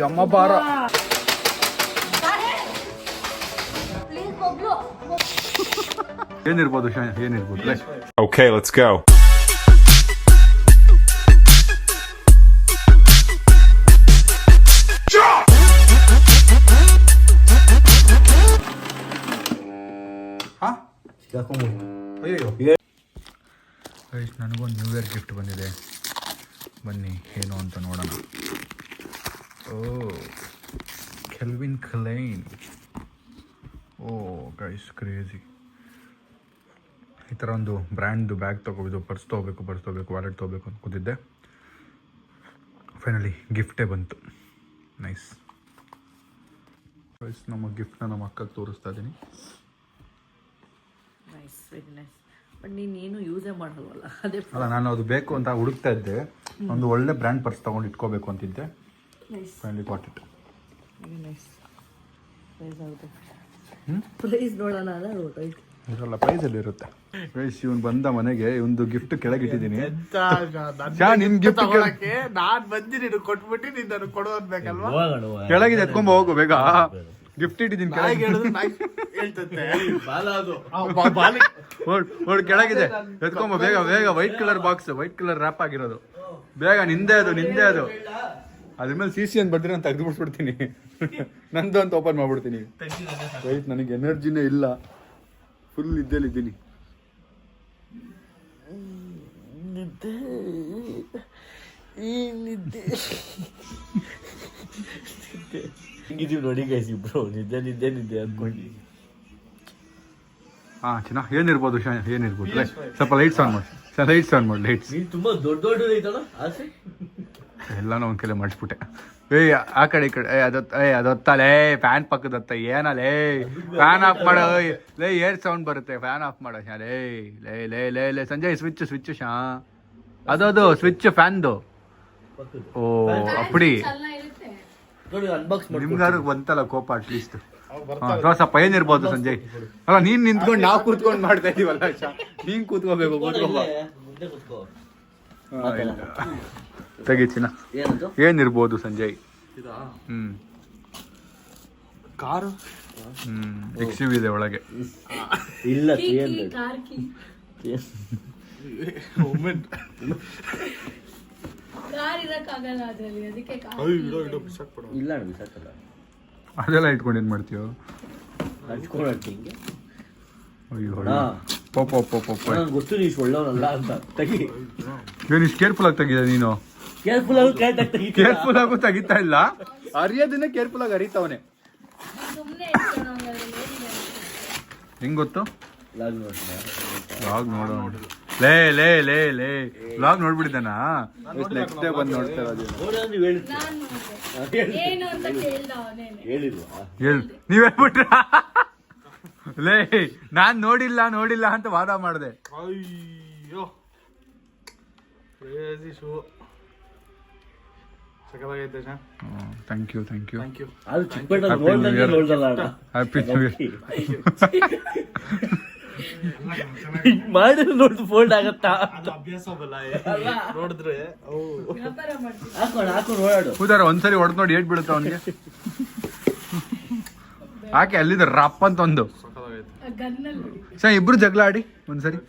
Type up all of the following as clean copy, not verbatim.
ಯಮ್ಮ ಬಾರ. ಏನಿರ್ಬೋದು ಏನಿರ್ಬೋದು. Okay, let's go. ಅಯ್ಯೋ ನನಗೊಂದು ನ್ಯೂ ಇಯರ್ ಗಿಫ್ಟ್ ಬಂದಿದೆ, ಬನ್ನಿ ಏನು ಅಂತ ನೋಡೋಣ. ಓ ಕೆಲ್ವಿನ್ ಕ್ಲೈನ್. ಓ ಗೈಸ್ ಕ್ರೇಜಿ. ಈ ಥರ ಒಂದು ಬ್ರ್ಯಾಂಡ್ದು ಬ್ಯಾಗ್ ತೊಗೋಬೋದು, ಪರ್ಸ್ ತೊಗೋಬೇಕು, ವ್ಯಾಲೆಟ್ ತೊಗೋಬೇಕು ಅಂತ ಕೂತಿದ್ದೆ. ಫೈನಲಿ ಗಿಫ್ಟೇ ಬಂತು. ನೈಸ್ ಗೈಸ್, ನಮ್ಮ ಗಿಫ್ಟ್ನ ನಮ್ಮ ಅಕ್ಕಗೆ ತೋರಿಸ್ತಾ ಇದ್ದೀನಿ. Nice, very nice. ಬಟ್ ನೀನೇನು ಯೂಸೇ ಮಾಡಲ್ವಲ್ಲ, ಅದೇ ಅಲ್ಲ, ನಾನು ಅದು ಬೇಕು ಅಂತ ಹುಡುಕ್ತಾ ಇದ್ದೆ. ಒಂದು ಒಳ್ಳೆ ಬ್ರ್ಯಾಂಡ್ ಪರ್ಸ್ ತೊಗೊಂಡು ಇಟ್ಕೋಬೇಕು ಅಂತಿದ್ದೆ. Finally got it. Very nice. Price ಆಗುತ್ತೆ, ಪ್ರೈಸ್ ನೋಡೋಣ ಅಲ್ಲ ಹೊರಟೋಯ್ತು. ಇದೆಲ್ಲ ಪ್ರೈಸಲ್ಲಿ ಇರುತ್ತೆ. ಗೈಸ್, ಇವನು ಬಂದ ಮನೆಗೆ ಒಂದು ಗಿಫ್ಟ್ ಕೆಳಗಿಟ್ಟಿದ್ದೀನಿ. ನಿನ್ ಗಿಫ್ಟ್ ನಾನ್ ಬಂದಿನಿ, ಕೊಟ್ಬಿಟ್ಟು ನೀನ್ ನನಗೆ ಕೊಡು ಅನ್ಬೇಕಲ್ವಾ? ಕೆಳಗಿದೆ, ಎತ್ಕೊಂಬ ಹೋಗು ಬೇಗ. ಗಿಫ್ಟ್ ಇಟ್ಟಿದ್ದೀನಿ ಕೆಳಗಿದೆ, ಎತ್ಕೊಂಬ ಬೇಗ ಬೇಗ. White colour box, white colour wrap ಆಗಿರೋದು. ಬೇಗ, ನಿಂದೆ ಅದು. ಅದ್ರ ಮೇಲೆ CC ಅಂತ ಬರ್ತೀನಿ ಅಂತ ತೆಗೆದು ಬಿಡ್ಸ್ಬಿಡ್ತೀನಿ. ನಂದು ಅಂತ ಓಪನ್ ಮಾಡ್ಬಿಡ್ತೀನಿ. ವೈಟ್, ನನಗೆ ಎನರ್ಜಿನೇ ಇಲ್ಲ, ಫುಲ್ ಇದ್ದೇಲಿದ್ದೀನಿ. ಹಿಂಗಿದೀವಿ ನೋಡಿ ಗೈಸ್ ಇಬ್ರು, ನಿದ್ದೆ ಅನ್ಕೊಂಡು. ಹಾ ಚಿನ್ನ, ಏನಿರ್ಬೋದು ಸ್ವಲ್ಪ ಲೈಟ್ಸ್ ಆನ್ ಮಾಡಿ. ಲೈಟ್ಸ್ ತುಂಬಾ ದೊಡ್ಡ ಐತಲ್ಲ ಆಸೆ. ಎಲ್ಲಾನು ಒಂದ್ ಕಡೆ ಮಾಡಿಸ್ಬಿಟ್ಟೆ. ಆ ಕಡೆ ಈ ಕಡೆ. ಅದೊತ್ತಲೇ ಫ್ಯಾನ್ ಪಕ್ಕದತ್ತ. ಏನಲ್ಲೇ ಫ್ಯಾನ್ ಆಫ್ ಮಾಡೋ. ಏರ್ ಸೌಂಡ್ ಬರುತ್ತೆ, ಫ್ಯಾನ್ ಆಫ್ ಮಾಡೋ. ಲೇ ಸಂಜಯ್, ಸ್ವಿಚ್ ಶಾ, ಅದು ಸ್ವಿಚ್ ಫ್ಯಾನ್ದು. ಓ ಅಪ್ಪಡಿ, ನಿಮ್ಗಾರು ಬಂತಲ್ಲ ಕೋಪ ಅಟ್ಲೀಸ್ಟ್. ಸ್ವಲ್ಪ ಏನಿರ್ಬೋದು ಸಂಜಯ್. ಅಲ್ಲ, ನೀನ್ ನಿಂತ್ಕೊಂಡು ನಾವು ಕೂತ್ಕೊಂಡು ಮಾಡ್ತಾ ಇದೀವಲ್ಲ. ನೀನ್ ಕೂತ್ಕೋಬೇಕು, ತೆಗೀಚಿನ. ಏನಿರ್ಬೋದು ಸಂಜಯ್? ಕಾರು XUV ಇದೆ ಒಳಗೆ. ಇಲ್ಲ, ಇಲ್ಲ ಬಿಸಾಕಲ್ಲ. ಅದೆಲ್ಲ ಇಟ್ಕೊಂಡು ಏನ್ ಮಾಡ್ತೀಯೋ? ಗೊತ್ತು ನೀ ಒಳ್ಳೆಯವನಲ್ಲ ಅಂತ. ತೆಗಿ, ನೀನು ಇಷ್ಟು ಕೇರ್ಫುಲ್ ಆಗಿ ತೆಗಿದೆ. ನೀನು ಕೇರ್ಫುಲ್ ಆಗು ತೆಗಿತಾ ಇಲ್ಲ, ಅರಿಯೋದನ್ನೇ ಕೇರ್ಫುಲ್ ಆಗಿ ಅರಿತಾವನೆ. ಹೆಂಗ್ ಗೊತ್ತು? ವ್ಲಾಗ್ ನೋಡೋ. ಲೇ ವ್ಲಾಗ್ ನೋಡ್ಬಿಟ್ಟಿದ್ದಾನಾ? ನೆಕ್ಸ್ಟ್ ಡೇ ಬಂದು ನೋಡ್ತಾ ಇರೋದು. ನೀವ್ ಹೇಳ್ಬಿಟ್ರ? ಲೇ, ನಾನ್ ನೋಡಿಲ್ಲ ಅಂತ ವಾದ ಮಾಡಿದೆ. ಅಯ್ಯೋ, ಥ್ಯಾಂಕ್ ಯು. ಮಾಡಿ ನೋಡಿದ್ರೆ ಫೋಲ್ಡ್ ಆಗತ್ತಾ? ನೋಡಿದ್ರೆ ಕೂತಾರ ಒಂದ್ಸರಿ ಹೊಡೆದ್ ನೋಡಿ, ಏಟ್ ಬೀಳುತ್ತ ಅವನಿಗೆ. ಹಾಕಿ ಅಲ್ಲಿಂದ ರಪ್ ಅಂತ ಒಂದು. ಇಬ್ರು ಜಗಳ ಆಡಿ ಒಂದ್ಸರಿ.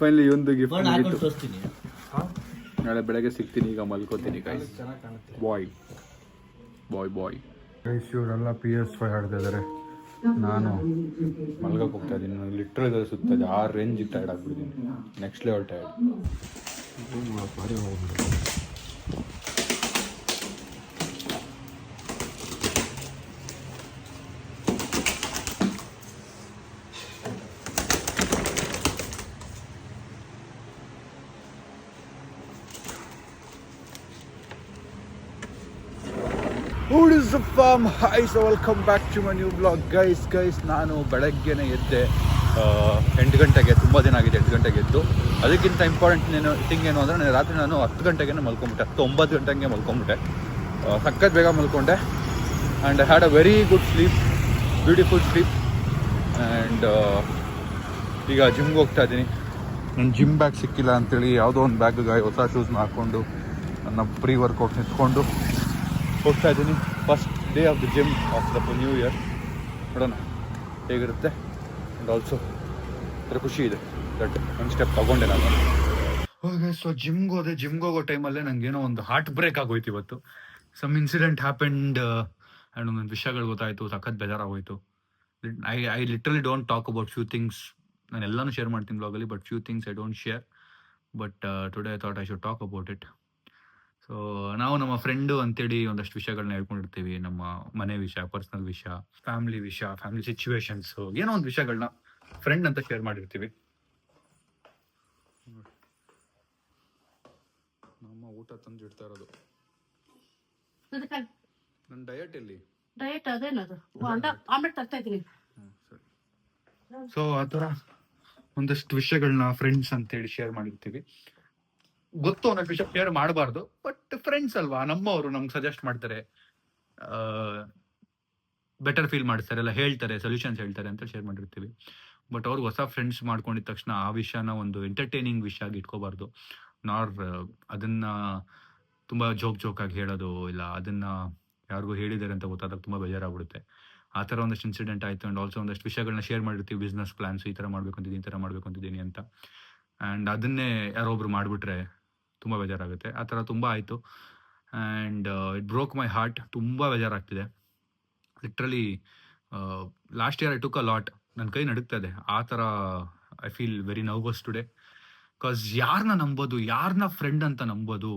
ಫೈನಲಿ ಒಂದು ಗಿಫ್ಟ್. ನಾಳೆ ಬೆಳಗ್ಗೆ ಸಿಗ್ತೀನಿ. ಈಗ ಮಲ್ಕೋತೀನಿ ಗೈಸ್. ಬಾಯ್. ಗೈಸ್, ಇವರೆಲ್ಲ PS5 ಆಡ್ತಾ ಇದಾರೆ. ನಾನು ಮಲ್ಗಕ್ಕೆ ಹೋಗ್ತಾ ಇದ್ದೀನಿ. ನಾನು ಲಿಟ್ರಲ್ ಸುತ್ತದೆ ಆ ರೇಂಜ್ ಟೈರ್ಡ್ ಆಗ್ಬಿಟ್ಟಿದ್ದೀನಿ. Next level tired. Hi, so welcome back to my new vlog. Guys, ನಾನು ಬೆಳಗ್ಗೆನೇ ಎದ್ದೆ 8 ಗಂಟೆಗೆ. ತುಂಬ ದಿನ ಆಗಿದೆ 8 ಗಂಟೆಗೆ ಎದ್ದು. ಅದಕ್ಕಿಂತ ಇಂಪಾರ್ಟೆಂಟ್ ಥಿಂಗ್ ಏನು ಅಂದರೆ, ರಾತ್ರಿ ನಾನು 10 ಗಂಟೆಗೆ ಮಲ್ಕೊಂಬಿಟ್ಟೆ. 9 ಗಂಟೆಗೆ ಮಲ್ಕೊಂಬಿಟ್ಟೆ. ಸಖತ್ ಬೇಗ ಮಲ್ಕೊಂಡೆ. And I had a very good sleep, beautiful sleep. And ಈಗ ಜಿಮ್ಗೆ ಹೋಗ್ತಾ ಇದ್ದೀನಿ. ನನ್ನ ಜಿಮ್ ಬ್ಯಾಗ್ ಸಿಕ್ಕಿಲ್ಲ ಅಂತೇಳಿ ಯಾವುದೋ ಒಂದು ಬ್ಯಾಗ್ಗೆ ಹೊಸ ಶೂಸ್ನ ಹಾಕ್ಕೊಂಡು ನನ್ನ ಪ್ರೀ ವರ್ಕೌಟ್ ನಿಂತ್ಕೊಂಡು ಹೋಗ್ತಾ ಇದ್ದೀನಿ. First day of the gym of the new year. ನೋಡೋಣ ಹೇಗಿರುತ್ತೆ. ಆ್ಯಂಡ್ ಆಲ್ಸೋ ಅದರ ಖುಷಿ ಇದೆ ದಟ್ ಒಂದು ಸ್ಟೆಪ್ ತಗೊಂಡೆ ನಾನು. ಓಕೆ, ಸೊ ಜಿಮ್ಗೆ ಹೋಗೋ ಟೈಮಲ್ಲೇ ನನಗೇನೋ ಒಂದು ಹಾರ್ಟ್ ಬ್ರೇಕ್ ಆಗೋಯ್ತು ಇವತ್ತು. ಸಮ್ ಇನ್ಸಿಡೆಂಟ್ ಹ್ಯಾಪೆಂಡ್ ಆ್ಯಂಡ್ ಒಂದೊಂದು ವಿಷಯಗಳು ಗೊತ್ತಾಯಿತು. ಸಖತ್ ಬೇಜಾರಾಗೋಯ್ತು. I literally don't talk about few things. ನಾನು ಎಲ್ಲನೂ ಶೇರ್ ಮಾಡ್ತೀನಿ ಬ್ಲಾಗಲ್ಲಿ, but few things I don't share. But today I thought I should talk about it. So ನಾವು ನಮ್ಮ ಫ್ರೆಂಡು ಅಂತೇಳಿ ಒಂದಷ್ಟು ವಿಷಯಗಳನ್ನ ಹೇಳ್ಕೊಂಡಿರ್ತೀವಿ. ನಮ್ಮ ಮನೆ ವಿಷಯ, ಪರ್ಸ್ನಲ್ ವಿಷಯ, ಫ್ಯಾಮಿಲಿ ಸಿಚುವೇಶನ್ಸು, ಏನೋ ಒಂದು ವಿಷಯಗಳನ್ನ ಫ್ರೆಂಡ್ ಅಂತ ಶೇರ್ ಮಾಡಿರ್ತೀವಿ. ನಮ್ಮ ಊಟ ತಂದು ಇಡ್ತಾ ಇರೋದು. ನನ್ನ ಡಯಟ್ ಎಲ್ಲಿ? ಡಯಟ್ ಅದೇನದು ಆಮ್ಲೆಟ್ ತರ್ತಾ ಇದ್ದೀನಿ. ಸೊ ಆ ಥರ ಒಂದಷ್ಟು ವಿಷಯಗಳನ್ನ ಫ್ರೆಂಡ್ಸ್ ಅಂತೇಳಿ ಶೇರ್ ಮಾಡಿರ್ತೀವಿ. ಗೊತ್ತು ಒಂದಷ್ಟು ವಿಷಯ ಶೇರ್ ಮಾಡಬಾರ್ದು, ಬಟ್ ಫ್ರೆಂಡ್ಸ್ ಅಲ್ವಾ, ನಮ್ಮವರು ನಮ್ಗೆ ಸಜೆಸ್ಟ್ ಮಾಡ್ತಾರೆ, ಬೆಟರ್ ಫೀಲ್ ಮಾಡಿಸ್ತಾರೆ, ಎಲ್ಲ ಹೇಳ್ತಾರೆ, ಸೊಲ್ಯೂಷನ್ಸ್ ಹೇಳ್ತಾರೆ ಅಂತ ಶೇರ್ ಮಾಡಿರ್ತೀವಿ. ಬಟ್ ಅವ್ರಿಗೆ ಹೊಸ ಫ್ರೆಂಡ್ಸ್ ಮಾಡ್ಕೊಂಡಿದ ತಕ್ಷಣ ಆ ವಿಷಯನ ಒಂದು ಎಂಟರ್ಟೈನಿಂಗ್ ವಿಷಯ ಆಗಿ ಇಟ್ಕೋಬಾರ್ದು. ಅದನ್ನ ತುಂಬ ಜೋಕಾಗಿ ಹೇಳೋದು, ಇಲ್ಲ ಅದನ್ನ ಯಾರಿಗೂ ಹೇಳಿದ್ದಾರೆ ಅಂತ ಗೊತ್ತಾದಾಗ ತುಂಬ ಬೇಜಾರಾಗ್ಬಿಡುತ್ತೆ. ಆ ಥರ ಒಂದಷ್ಟು ಇನ್ಸಿಡೆಂಟ್ ಆಯಿತು. ಆ್ಯಂಡ್ ಆಲ್ಸೋ ಒಂದಷ್ಟು ವಿಷಯಗಳನ್ನ ಶೇರ್ ಮಾಡಿರ್ತೀವಿ. ಬಿಸ್ನೆಸ್ ಪ್ಲಾನ್ಸ್, ಈ ಥರ ಮಾಡಬೇಕು ಅಂತಿದ್ದೀನಿ, ಈ ಥರ ಮಾಡಬೇಕು ಅಂತಿದ್ದೀನಿ ಅಂತ. ಆ್ಯಂಡ್ ಅದನ್ನೇ ಯಾರೊಬ್ರು ಮಾಡಿಬಿಟ್ರೆ ತುಂಬ ಬೇಜಾರಾಗುತ್ತೆ. ಆ ಥರ ತುಂಬ ಆಯಿತು. And it broke my heart. ತುಂಬ ಬೇಜಾರಾಗ್ತಿದೆ literally. Last year I took a lot. ನನ್ನ ಕೈ ನಡುಗ್ತಾ ಇದೆ. ಆ ಥರ I feel very nervous today. Because ಯಾರನ್ನ ನಂಬೋದು, ಯಾರನ್ನ ಫ್ರೆಂಡ್ ಅಂತ ನಂಬೋದು,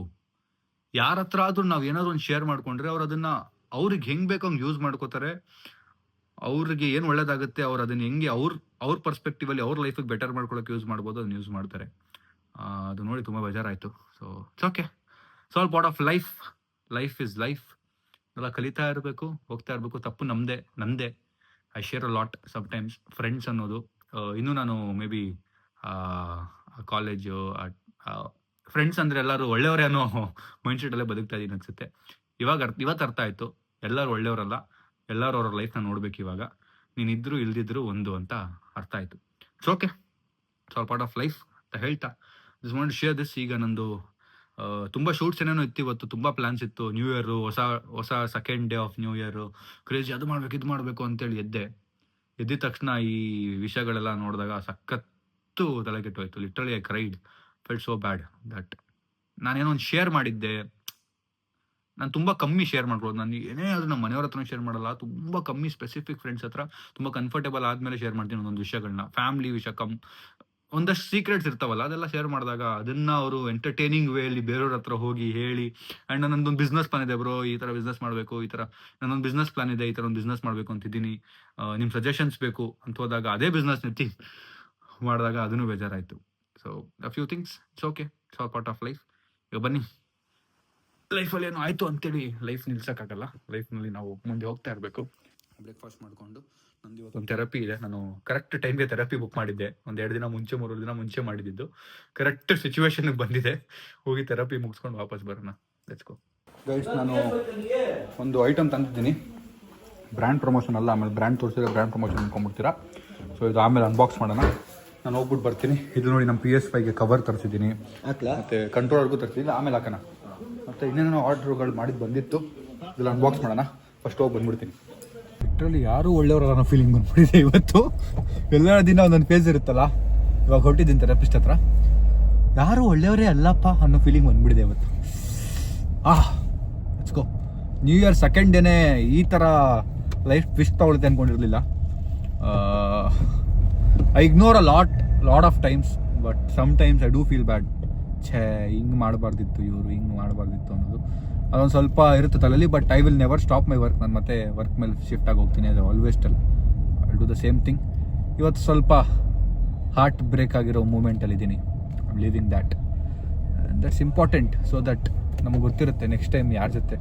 ಯಾರ ಹತ್ರ ಆದ್ರೂ ನಾವು ಏನಾದ್ರು ಒಂದು ಶೇರ್ ಮಾಡ್ಕೊಂಡ್ರೆ ಅವ್ರು ಅದನ್ನ ಅವ್ರಿಗೆ ಹೆಂಗ್ ಬೇಕೋ ಹಂಗೆ ಯೂಸ್ ಮಾಡ್ಕೋತಾರೆ. ಅವ್ರಿಗೆ ಏನು ಒಳ್ಳೇದಾಗುತ್ತೆ, ಅವ್ರು ಅದನ್ನ ಹೆಂಗೆ ಅವ್ರ ಪರ್ಸ್ಪೆಕ್ಟಿವ್ ಅಲ್ಲಿ ಅವ್ರ ಲೈಫಿಗೆ ಬೆಟರ್ ಮಾಡ್ಕೊಳಕ್ಕೆ ಯೂಸ್ ಮಾಡ್ಬೋದು, ಅದನ್ನ ಯೂಸ್ ಮಾಡ್ತಾರೆ. ಅದು ನೋಡಿ ತುಂಬ ಬೇಜಾರಾಯಿತು. So it's okay, it's all part of life. Life is life. ಎಲ್ಲ ಕಲಿತಾ ಇರಬೇಕು, ಹೋಗ್ತಾ ಇರಬೇಕು. ತಪ್ಪು ನಂದೇ. I share a lot sometimes. Friends ಅನ್ನೋದು ಇನ್ನೂ ನಾನು ಮೇ ಬಿ ಕಾಲೇಜು ಫ್ರೆಂಡ್ಸ್ ಅಂದರೆ ಎಲ್ಲರೂ ಒಳ್ಳೆಯವರೇ ಅನ್ನೋ ಮೈಂಡ್ಸೆಟಲ್ಲೇ ಬದುಕ್ತಾ ಇದ್ದೀನಿ ಅನಿಸುತ್ತೆ. ಇವತ್ತು ಅರ್ಥ ಆಯಿತು, ಎಲ್ಲರೂ ಒಳ್ಳೆಯವರಲ್ಲ, ಎಲ್ಲರೂ ಅವ್ರ ಲೈಫ್ನ ನೋಡ್ಬೇಕು. ಇವಾಗ ನೀನಿದ್ರು ಇಲ್ದಿದ್ರು ಒಂದು ಅಂತ ಅರ್ಥ ಆಯಿತು. It's okay, it's all part of life ಅಂತ ಹೇಳ್ತಾ this want to share this. ಈಗ ನಂದು ತುಂಬ ಶೂಟ್ಸ್ ಏನೇನೋ ಇತ್ತು ಇವತ್ತು, ತುಂಬ ಪ್ಲ್ಯಾನ್ಸ್ ಇತ್ತು. ನ್ಯೂ ಇಯರು, ಹೊಸ second day of new year, crazy, ಅದು ಮಾಡಬೇಕು ಇದು ಮಾಡಬೇಕು ಅಂತೇಳಿ ಎದ್ದಿದ ತಕ್ಷಣ ಈ ವಿಷಯಗಳೆಲ್ಲ ನೋಡಿದಾಗ ಸಖತ್ತು ತಲೆ ಕೆಟ್ಟೋಯ್ತು. Literally I cried, felt so bad that ನಾನೇನೋ ಒಂದು ಶೇರ್ ಮಾಡಿದ್ದೆ. ನಾನು ತುಂಬ ಕಮ್ಮಿ ಶೇರ್ ಮಾಡ್ಬೋದು. ನಾನು ಏನೇ ಆದರೂ ನಮ್ಮ ಮನೆಯವ್ರ ಹತ್ರ ಶೇರ್ ಮಾಡಲ್ಲ, ತುಂಬ ಕಮ್ಮಿ ಸ್ಪೆಸಿಫಿಕ್ ಫ್ರೆಂಡ್ಸ್ ಹತ್ರ ತುಂಬ ಕಂಫರ್ಟೇಬಲ್ ಆದಮೇಲೆ ಶೇರ್ ಮಾಡ್ತೀನಿ ಒಂದೊಂದು ವಿಷಯಗಳನ್ನ. ಫ್ಯಾಮಿಲಿ ವಿಷಯ ಒಂದಷ್ಟು ಸೀಕ್ರೆಟ್ಸ್ ಇರ್ತಾವಲ್ಲ, ಅದೆಲ್ಲ ಶೇರ್ ಮಾಡಿದಾಗ ಅದನ್ನ ಅವರು ಎಂಟರ್ಟೈನಿಂಗ್ ವೇಲಿ ಬೇರೆಯವ್ರ ಹತ್ರ ಹೋಗಿ ಹೇಳಿ, ಆ್ಯಂಡ್ ನನ್ನೊಂದು ಬಿಸ್ನೆಸ್ ಪ್ಲಾನ್ ಇದೆ ಬ್ರೋ, ಈ ಥರ ಬಿಸ್ನೆಸ್ ಮಾಡಬೇಕು, ಈ ಥರ ನನ್ನೊಂದು ಬಿಸ್ನೆಸ್ ಪ್ಲಾನ್ ಇದೆ, ಈ ಥರ ಒಂದು ಬಿಸ್ನೆಸ್ ಮಾಡಬೇಕು ಅಂತಿದ್ದೀನಿ, ನಿಮ್ಮ ಸಜೆಷನ್ಸ್ ಬೇಕು ಅಂತ ಹೋದಾಗ ಅದೇ ಬಿಸ್ನೆಸ್ ನಿಂತು ಮಾಡಿದಾಗ ಅದನ್ನು ಬೇಜಾರಾಯಿತು. So a few things, it's okay, it's all part of life. ಈಗ ಬನ್ನಿ, ಲೈಫಲ್ಲಿ ಏನೋ ಆಯಿತು ಅಂತೇಳಿ ಲೈಫ್ ನಿಲ್ಸೋಕ್ಕಾಗಲ್ಲ. ಲೈಫ್ನಲ್ಲಿ ನಾವು ಮುಂದೆ ಹೋಗ್ತಾ ಇರಬೇಕು. ಬ್ರೇಕ್ಫಾಸ್ಟ್ ಮಾಡಿಕೊಂಡು ನಂದು ಇವತ್ತೊಂದು ಥೆರಪಿ ಇದೆ. ನಾನು ಕರೆಕ್ಟ್ ಟೈಮ್ಗೆ ಥೆರಪಿ ಬುಕ್ ಮಾಡಿದ್ದೆ. ಒಂದು 2 ದಿನ ಮುಂಚೆ 3 ದಿನ ಮುಂಚೆ ಮಾಡಿದ್ದು. ಕರೆಕ್ಟ್ ಸಿಚುವೇಶನ್ಗೆ ಬಂದಿದೆ. ಹೋಗಿ ಥೆರಪಿ ಮುಗಿಸ್ಕೊಂಡು ವಾಪಸ್ ಬರೋಣ. Let's go guys. ನಾನು ಒಂದು ಐಟಮ್ ತಂದಿದ್ದೀನಿ, ಬ್ರ್ಯಾಂಡ್ ಪ್ರಮೋಷನ್ ಅಲ್ಲ, ಆಮೇಲೆ ಬ್ರ್ಯಾಂಡ್ ತೋರಿಸಿದ್ರೆ ಬ್ರ್ಯಾಂಡ್ ಪ್ರಮೋಷನ್ ಅಂದ್ಕೊಂಡ್ಬಿಡ್ತೀರಾ. ಸೊ ಇದು ಆಮೇಲೆ ಅನ್ಬಾಕ್ಸ್ ಮಾಡೋಣ. ನಾನು ಹೋಗ್ಬಿಟ್ಟು ಬರ್ತೀನಿ. ಇದು ನೋಡಿ, ನಮ್ಮ PS5ಗೆ ಕವರ್ ತರಿಸಿದ್ದೀನಿ, ಮತ್ತು ಕಂಟ್ರೋಲರ್ಗೂ ತರಿಸಿದ್ದೀನಿ. ಆಮೇಲೆ ಹಾಕೋಣ. ಮತ್ತು ಇನ್ನೇನೋ ಆರ್ಡ್ರುಗಳು ಮಾಡಿದ್ದು ಬಂದಿತ್ತು, ಇದೆಲ್ಲ ಅನ್ಬಾಕ್ಸ್ ಮಾಡೋಣ. ಫಸ್ಟ್ ಹೋಗಿ ಬಂದ್ಬಿಡ್ತೀನಿ. ಲಿಟ್ರಲಿ ಯಾರೂ ಒಳ್ಳೆಯವ್ರಲ್ಲ ಅನ್ನೋ ಫೀಲಿಂಗ್ ಬಂದ್ಬಿಟ್ಟಿದೆ ಇವತ್ತು. ಎಲ್ಲ ದಿನ ಒಂದೊಂದು ಪೇಜ್ ಇರುತ್ತಲ್ಲ, ಇವಾಗ ಹೊಟ್ಟಿದ್ದೀನಿ ಥೆರಪಿಸ್ಟ್ ಹತ್ರ, ಯಾರೂ ಒಳ್ಳೆಯವರೇ ಅಲ್ಲಪ್ಪ ಅನ್ನೋ ಫೀಲಿಂಗ್ ಬಂದ್ಬಿಟ್ಟಿದೆ ಇವತ್ತು. Let's go. New year second ಡೇನೇ ಈ ಥರ ಲೈಫ್ ಟ್ವಿಸ್ಟ್ ತಗೊಳುತ್ತೆ ಅಂದ್ಕೊಂಡಿರಲಿಲ್ಲ. I ignore a lot of times, but sometimes I do feel bad. ಹಿಂಗೆ ಮಾಡಬಾರ್ದಿತ್ತು, ಇವರು ಹಿಂಗೆ ಮಾಡಬಾರ್ದಿತ್ತು ಅನ್ನೋದು ಅದೊಂದು ಸ್ವಲ್ಪ ಇರುತ್ತೆ ತಲೆಯಲ್ಲಿ. But I will never stop my work. ನಾನು ಮತ್ತೆ ವರ್ಕ್ ಮೇಲೆ ಶಿಫ್ಟ್ ಆಗಿ ಹೋಗ್ತೀನಿ. ಅದು always I do the same thing. ಇವತ್ತು ಸ್ವಲ್ಪ ಹಾರ್ಟ್ ಬ್ರೇಕ್ ಆಗಿರೋ ಮೂಮೆಂಟಲ್ಲಿದ್ದೀನಿ. I am living that's important. So that ನಮಗೆ ಗೊತ್ತಿರುತ್ತೆ ನೆಕ್ಸ್ಟ್ ಟೈಮ್ ಯಾರ ಜೊತೆ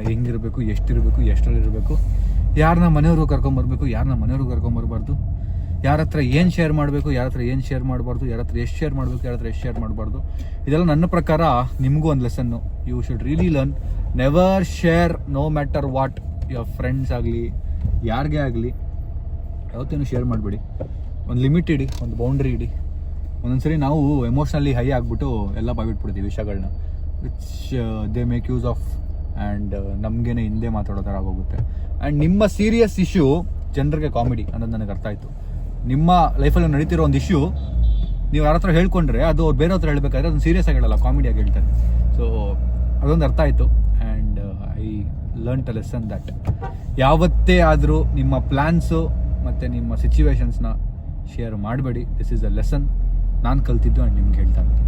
ಹೆಂಗಿರಬೇಕು, ಎಷ್ಟಿರಬೇಕು, ಎಷ್ಟರಲ್ಲಿರಬೇಕು, ಯಾರನ್ನ ಮನೆಯವ್ರಿಗೂ ಕರ್ಕೊಂಬರ್ಬೇಕು, ಯಾರನ್ನ ಮನೆಯವ್ರಿಗೂ ಕರ್ಕೊಂಬರ್ಬಾರ್ದು, ಯಾರ ಹತ್ರ ಏನು ಶೇರ್ ಮಾಡಬೇಕು, ಯಾರ ಹತ್ರ ಏನು ಶೇರ್ ಮಾಡಬಾರ್ದು, ಯಾರ ಹತ್ರ ಎಷ್ಟು ಶೇರ್ ಮಾಡಬೇಕು, ಯಾರ ಹತ್ರ ಎಷ್ಟು ಶೇರ್ ಮಾಡಬಾರ್ದು. ಇದೆಲ್ಲ ನನ್ನ ಪ್ರಕಾರ ನಿಮಗೂ ಒಂದು lesson. You should really learn. Never share, no matter what. Your friends ಆಗಲಿ, ಯಾರಿಗೇ ಆಗಲಿ, ಯಾವತ್ತೇನು ಶೇರ್ ಮಾಡಬೇಡಿ. ಒಂದು ಲಿಮಿಟ್ ಇಡಿ, ಒಂದು ಬೌಂಡ್ರಿ ಇಡಿ. ಒಂದೊಂದ್ಸರಿ ನಾವು ಎಮೋಷ್ನಲಿ ಹೈ ಆಗಿಬಿಟ್ಟು ಎಲ್ಲ ಬಾಯ್ಬಿಟ್ಬಿಡ್ತೀವಿ ವಿಷಯಗಳನ್ನ, which they make use of, and ನಮಗೇನೆ ಹಿಂದೆ ಮಾತಾಡೋ ಥರ ಆಗೋಗುತ್ತೆ. ಆ್ಯಂಡ್ ನಿಮ್ಮ ಸೀರಿಯಸ್ ಇಶ್ಯೂ ಜನರಿಗೆ ಕಾಮಿಡಿ ಅನ್ನೋದು ನನಗೆ ಅರ್ಥ ಆಯಿತು. ನಿಮ್ಮ ಲೈಫಲ್ಲಿ ನಡೀತಿರೋ ಒಂದು ಇಶ್ಯೂ ನೀವು ಯಾರ ಹತ್ರ ಹೇಳ್ಕೊಂಡ್ರೆ ಅದು ಅವ್ರು ಬೇರೆ ಹತ್ರ ಹೇಳ್ಬೇಕಾದ್ರೆ ಅದನ್ನು ಸೀರಿಯಸ್ ಆಗಿ ಹೇಳಲ್ಲ, ಕಾಮಿಡಿಯಾಗಿ ಹೇಳ್ತಾರೆ. ಸೊ ಅದೊಂದು ಅರ್ಥ ಆಯಿತು. And I learn a lesson that ಯಾವತ್ತೇ ಆದರೂ ನಿಮ್ಮ ಪ್ಲ್ಯಾನ್ಸು ಮತ್ತು ನಿಮ್ಮ ಸಿಚುವೇಶನ್ಸ್ನ ಶೇರ್ ಮಾಡಬೇಡಿ. ದಿಸ್ ಈಸ್ ಅ ಲೆಸನ್ ನಾನು ಕಲ್ತಿದ್ದು ಆ್ಯಂಡ್ ನಿಮ್ಗೆ ಹೇಳ್ತಾ ಇದ್ದೀನಿ.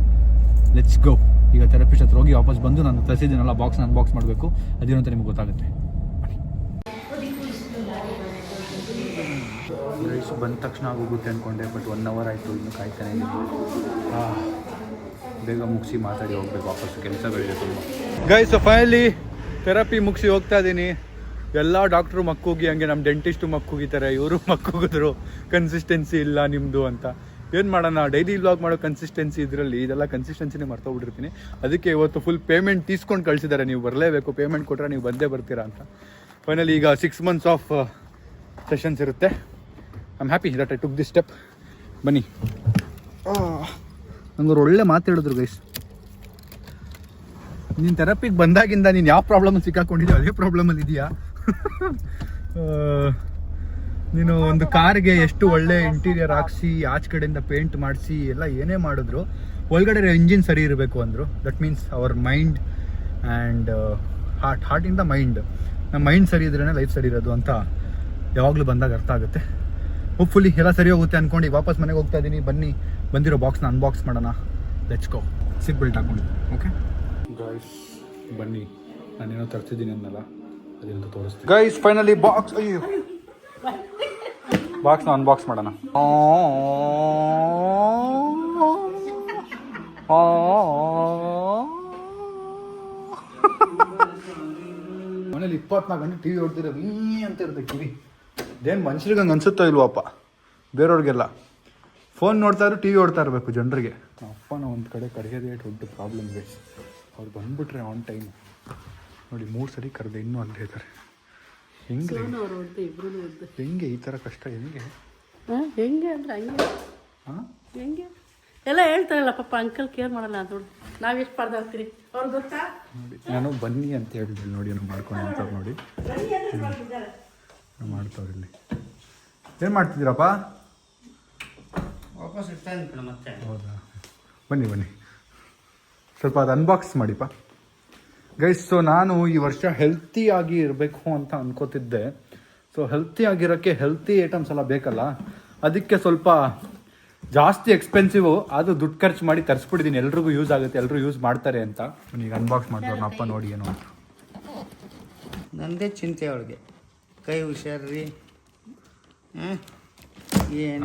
Let's go. ಈಗ ಥೆರಪಿಸ್ಟ್ ಹತ್ರ ಹೋಗಿ ವಾಪಸ್ ಬಂದು ನಾನು ತರಿಸಿದ್ದೀನಲ್ಲ ಬಾಕ್ಸ್ನ ಅನ್ಬಾಕ್ಸ್ ಮಾಡಬೇಕು, ಅದೇನು ಅಂತ ನಿಮ್ಗೆ ಗೊತ್ತಾಗುತ್ತೆ. ರೈಸ್ ಬಂದ ತಕ್ಷಣ ಆಗೋಗುತ್ತೆ ಅಂದ್ಕೊಂಡೆ, ಬಟ್ 1 hour ಆಯಿತು, ಇನ್ನು ಕಾಯ್ತಾನೆ ಇದ್ದೀನಿ. ಬೇಗ ಮುಗಿಸಿ ಮಾತಾಡಿ ಹೋಗ್ಬೇಕು ವಾಪಸ್ಸು, ಕೆಲಸಗಳಿದೆ ತುಂಬ. ಗೈಸ್ ಫೈನಲಿ ಥೆರಪಿ ಮುಗಿಸಿ ಹೋಗ್ತಾ ಇದ್ದೀನಿ. ಎಲ್ಲ ಡಾಕ್ಟ್ರು ಮಕ್ಕೂಗಿ, ಹಂಗೆ ನಮ್ಮ ಡೆಂಟಿಸ್ಟು ಮಕ್ಕೂಗಿತಾರೆ, ಇವರು ಮಕ್ಕೂಗಿದ್ರು ಕನ್ಸಿಸ್ಟೆನ್ಸಿ ಇಲ್ಲ ನಿಮ್ಮದು ಅಂತ. ಏನು ಮಾಡೋಣ, ಡೈಲಿ ವ್ಲಾಗ್ ಮಾಡೋ ಕನ್ಸಿಸ್ಟೆನ್ಸಿ ಇದರಲ್ಲಿ ಇದೆಲ್ಲ ಕನ್ಸಿಸ್ಟೆನ್ಸಿನೇ ಮರ್ತೋಗ್ಬಿಟ್ಟಿರ್ತೀನಿ. ಅದಕ್ಕೆ ಇವತ್ತು ಫುಲ್ ಪೇಮೆಂಟ್ తీసుకొని ಕಳಿಸಿದ್ದಾರೆ, ನೀವು ಬರಲೇಬೇಕು, ಪೇಮೆಂಟ್ ಕೊಟ್ಟರೆ ನೀವು ಬಂದೇ ಬರ್ತೀರಾ ಅಂತ. ಫೈನಲಿ ಈಗ 6 months ಆಫ್ ಸೆಷನ್ಸ್ ಇರುತ್ತೆ. I am happy that I took this step. ಬನ್ನಿ. ನಂಗೆ ಒಳ್ಳೆ ಮಾತು ಹೇಳಿದ್ರು ಗೈಸ್, ನೀನು ಥೆರಪಿಗೆ ಬಂದಾಗಿಂದ ನೀನು ಯಾವ ಪ್ರಾಬ್ಲಮ್ ಸಿಕ್ಕಾಕೊಂಡಿದ್ಯೋ ಅದೇ ಪ್ರಾಬ್ಲಮಲ್ಲಿ ಇದೆಯಾ. ನೀನು ಒಂದು ಕಾರ್ಗೆ ಎಷ್ಟು ಒಳ್ಳೆ ಇಂಟೀರಿಯರ್ ಹಾಕ್ಸಿ ಆಚೆ ಕಡೆಯಿಂದ ಪೇಂಟ್ ಮಾಡಿಸಿ ಎಲ್ಲ ಏನೇ ಮಾಡಿದ್ರು ಒಳಗಡೆ ಇಂಜಿನ್ ಸರಿ ಇರಬೇಕು ಅಂದರು. That means our mind and ಹಾರ್ಟಿಂದ ಮೈಂಡ್, ನಮ್ಮ ಮೈಂಡ್ ಸರಿ ಇದ್ರೇ ಲೈಫ್ ಸರಿ ಇರೋದು ಅಂತ ಯಾವಾಗಲೂ ಬಂದಾಗ ಅರ್ಥ ಆಗುತ್ತೆ. ಹೋಪ್ಫುಲಿ ಎಲ್ಲ ಸರಿ ಹೋಗುತ್ತೆ ಅಂದ್ಕೊಂಡು ಈಗ ವಾಪಸ್ ಮನೆಗೆ ಹೋಗ್ತಾ ಇದ್ದೀನಿ. ಬನ್ನಿ ಬಂದಿರೋ ಬಾಕ್ಸ್ನ ಅನ್ಬಾಕ್ಸ್ ಮಾಡೋಣ. Let's go. ಸೀಟ್ ಬೆಲ್ಟ್ ಹಾಕೊಂಡಿದ್ದೀನಿ. ಓಕೆ ಗೈಸ್ ಬನ್ನಿ, ನಾನೇನೋ ತರ್ತಿದ್ದೀನಿ ಅನ್ನಲ್ಲ, ಅದೆಂತ ತೋರಿಸ್ತೀನಿ. ಗೈಸ್ ಫೈನಲಿ ಬಾಕ್ಸ್, ಅಯ್ಯೋ ಬಾಕ್ಸ್ನ ಅನ್ಬಾಕ್ಸ್ ಮಾಡೋಣ. ಮನೇಲಿ 24 ಗಂಟೆ ಟಿ ವಿ ಹೊಡ್ತಿರೋ ಅಂತ ಇರುತ್ತೆ ಕಿವಿ. ಇದೇನು ಮನುಷ್ಯರಿಗೆ ಹಂಗೆ ಅನ್ಸುತ್ತೋ ಇಲ್ವಪ್ಪ, ಬೇರೆಯವ್ರಿಗೆಲ್ಲ ಫೋನ್ ನೋಡ್ತಾ ಇದ್ರು ಟಿ ವಿ ಓಡ್ತಾ ಇರಬೇಕು ಜನರಿಗೆ. ಅಪ್ಪನ ಒಂದು ಕಡೆ ಕರೆಯೋದೇ ದೊಡ್ಡ ಪ್ರಾಬ್ಲಮ್ ಗೈಸ್. ಅವ್ರು ಬಂದ್ಬಿಟ್ರೆ ಆನ್ ಟೈಮ್ ನೋಡಿ 3 ಸರಿ ಕರೆದೆ, ಇನ್ನೂ ಅಲ್ಲೇ ಇದ್ದಾರೆ. ಹೆಂಗೆ ಈ ಥರ ಕಷ್ಟ ಹೆಂಗೆ ಹೆಂಗೆ ಅಂದ್ರೆ ಹಂಗೆ ಹೆಂಗೆ ಎಲ್ಲ ಹೇಳ್ತಾರಲ್ಲ ಪಾಪ, ಅಂಕಲ್ ಕೇರ್ ಮಾಡಲ್ಲ ಅಂತ ನಾವು ಎಷ್ಟು ಪಡೆದಾಗ್ತೀರಿ ಅವ್ರು ಗೊತ್ತಾ. ನೋಡಿ ನಾನು ಬನ್ನಿ ಅಂತ ಹೇಳಿದ್ವಿ, ನೋಡಿ ನಾನು ಮಾಡ್ಕೊಂಡು ಅಂತಾರೆ ನೋಡಿ ಮಾಡ್ತಾವ್ರಿ. ಇಲ್ಲಿ ಏನು ಮಾಡ್ತಿದ್ದೀರಪ್ಪ? ವಾಪಸ್ ಇರ್ತಾ ಮತ್ತೆ. ಹೌದಾ, ಬನ್ನಿ ಬನ್ನಿ ಸ್ವಲ್ಪ ಅದು ಅನ್ಬಾಕ್ಸ್ ಮಾಡಿಪ್ಪ. ಗೈಸ್ ಸೊ ನಾನು ಈ ವರ್ಷ ಹೆಲ್ತಿಯಾಗಿ ಇರಬೇಕು ಅಂತ ಅನ್ಕೋತಿದ್ದೆ. ಸೊ ಹೆಲ್ತಿ ಆಗಿರೋಕ್ಕೆ ಹೆಲ್ತಿ ಐಟಮ್ಸ್ ಎಲ್ಲ ಬೇಕಲ್ಲ, ಅದಕ್ಕೆ ಸ್ವಲ್ಪ ಜಾಸ್ತಿ ಎಕ್ಸ್ಪೆನ್ಸಿವ್ ಅದು ದುಡ್ಡು ಖರ್ಚು ಮಾಡಿ ತರಿಸ್ಬಿಟ್ಟಿದ್ದೀನಿ. ಎಲ್ರಿಗೂ ಯೂಸ್ ಆಗುತ್ತೆ, ಎಲ್ಲರೂ ಯೂಸ್ ಮಾಡ್ತಾರೆ ಅಂತ. ಈಗ ಅನ್ಬಾಕ್ಸ್ ಮಾಡ್ತಾರೆ ನಮ್ಮ ಅಪ್ಪ ನೋಡಿ ಏನೋ ಅಂತ. ನಂದೇ ಚಿಂತೆ ಅವಳಿಗೆ, ಕೈ ಹುಷಾರ್ರಿ.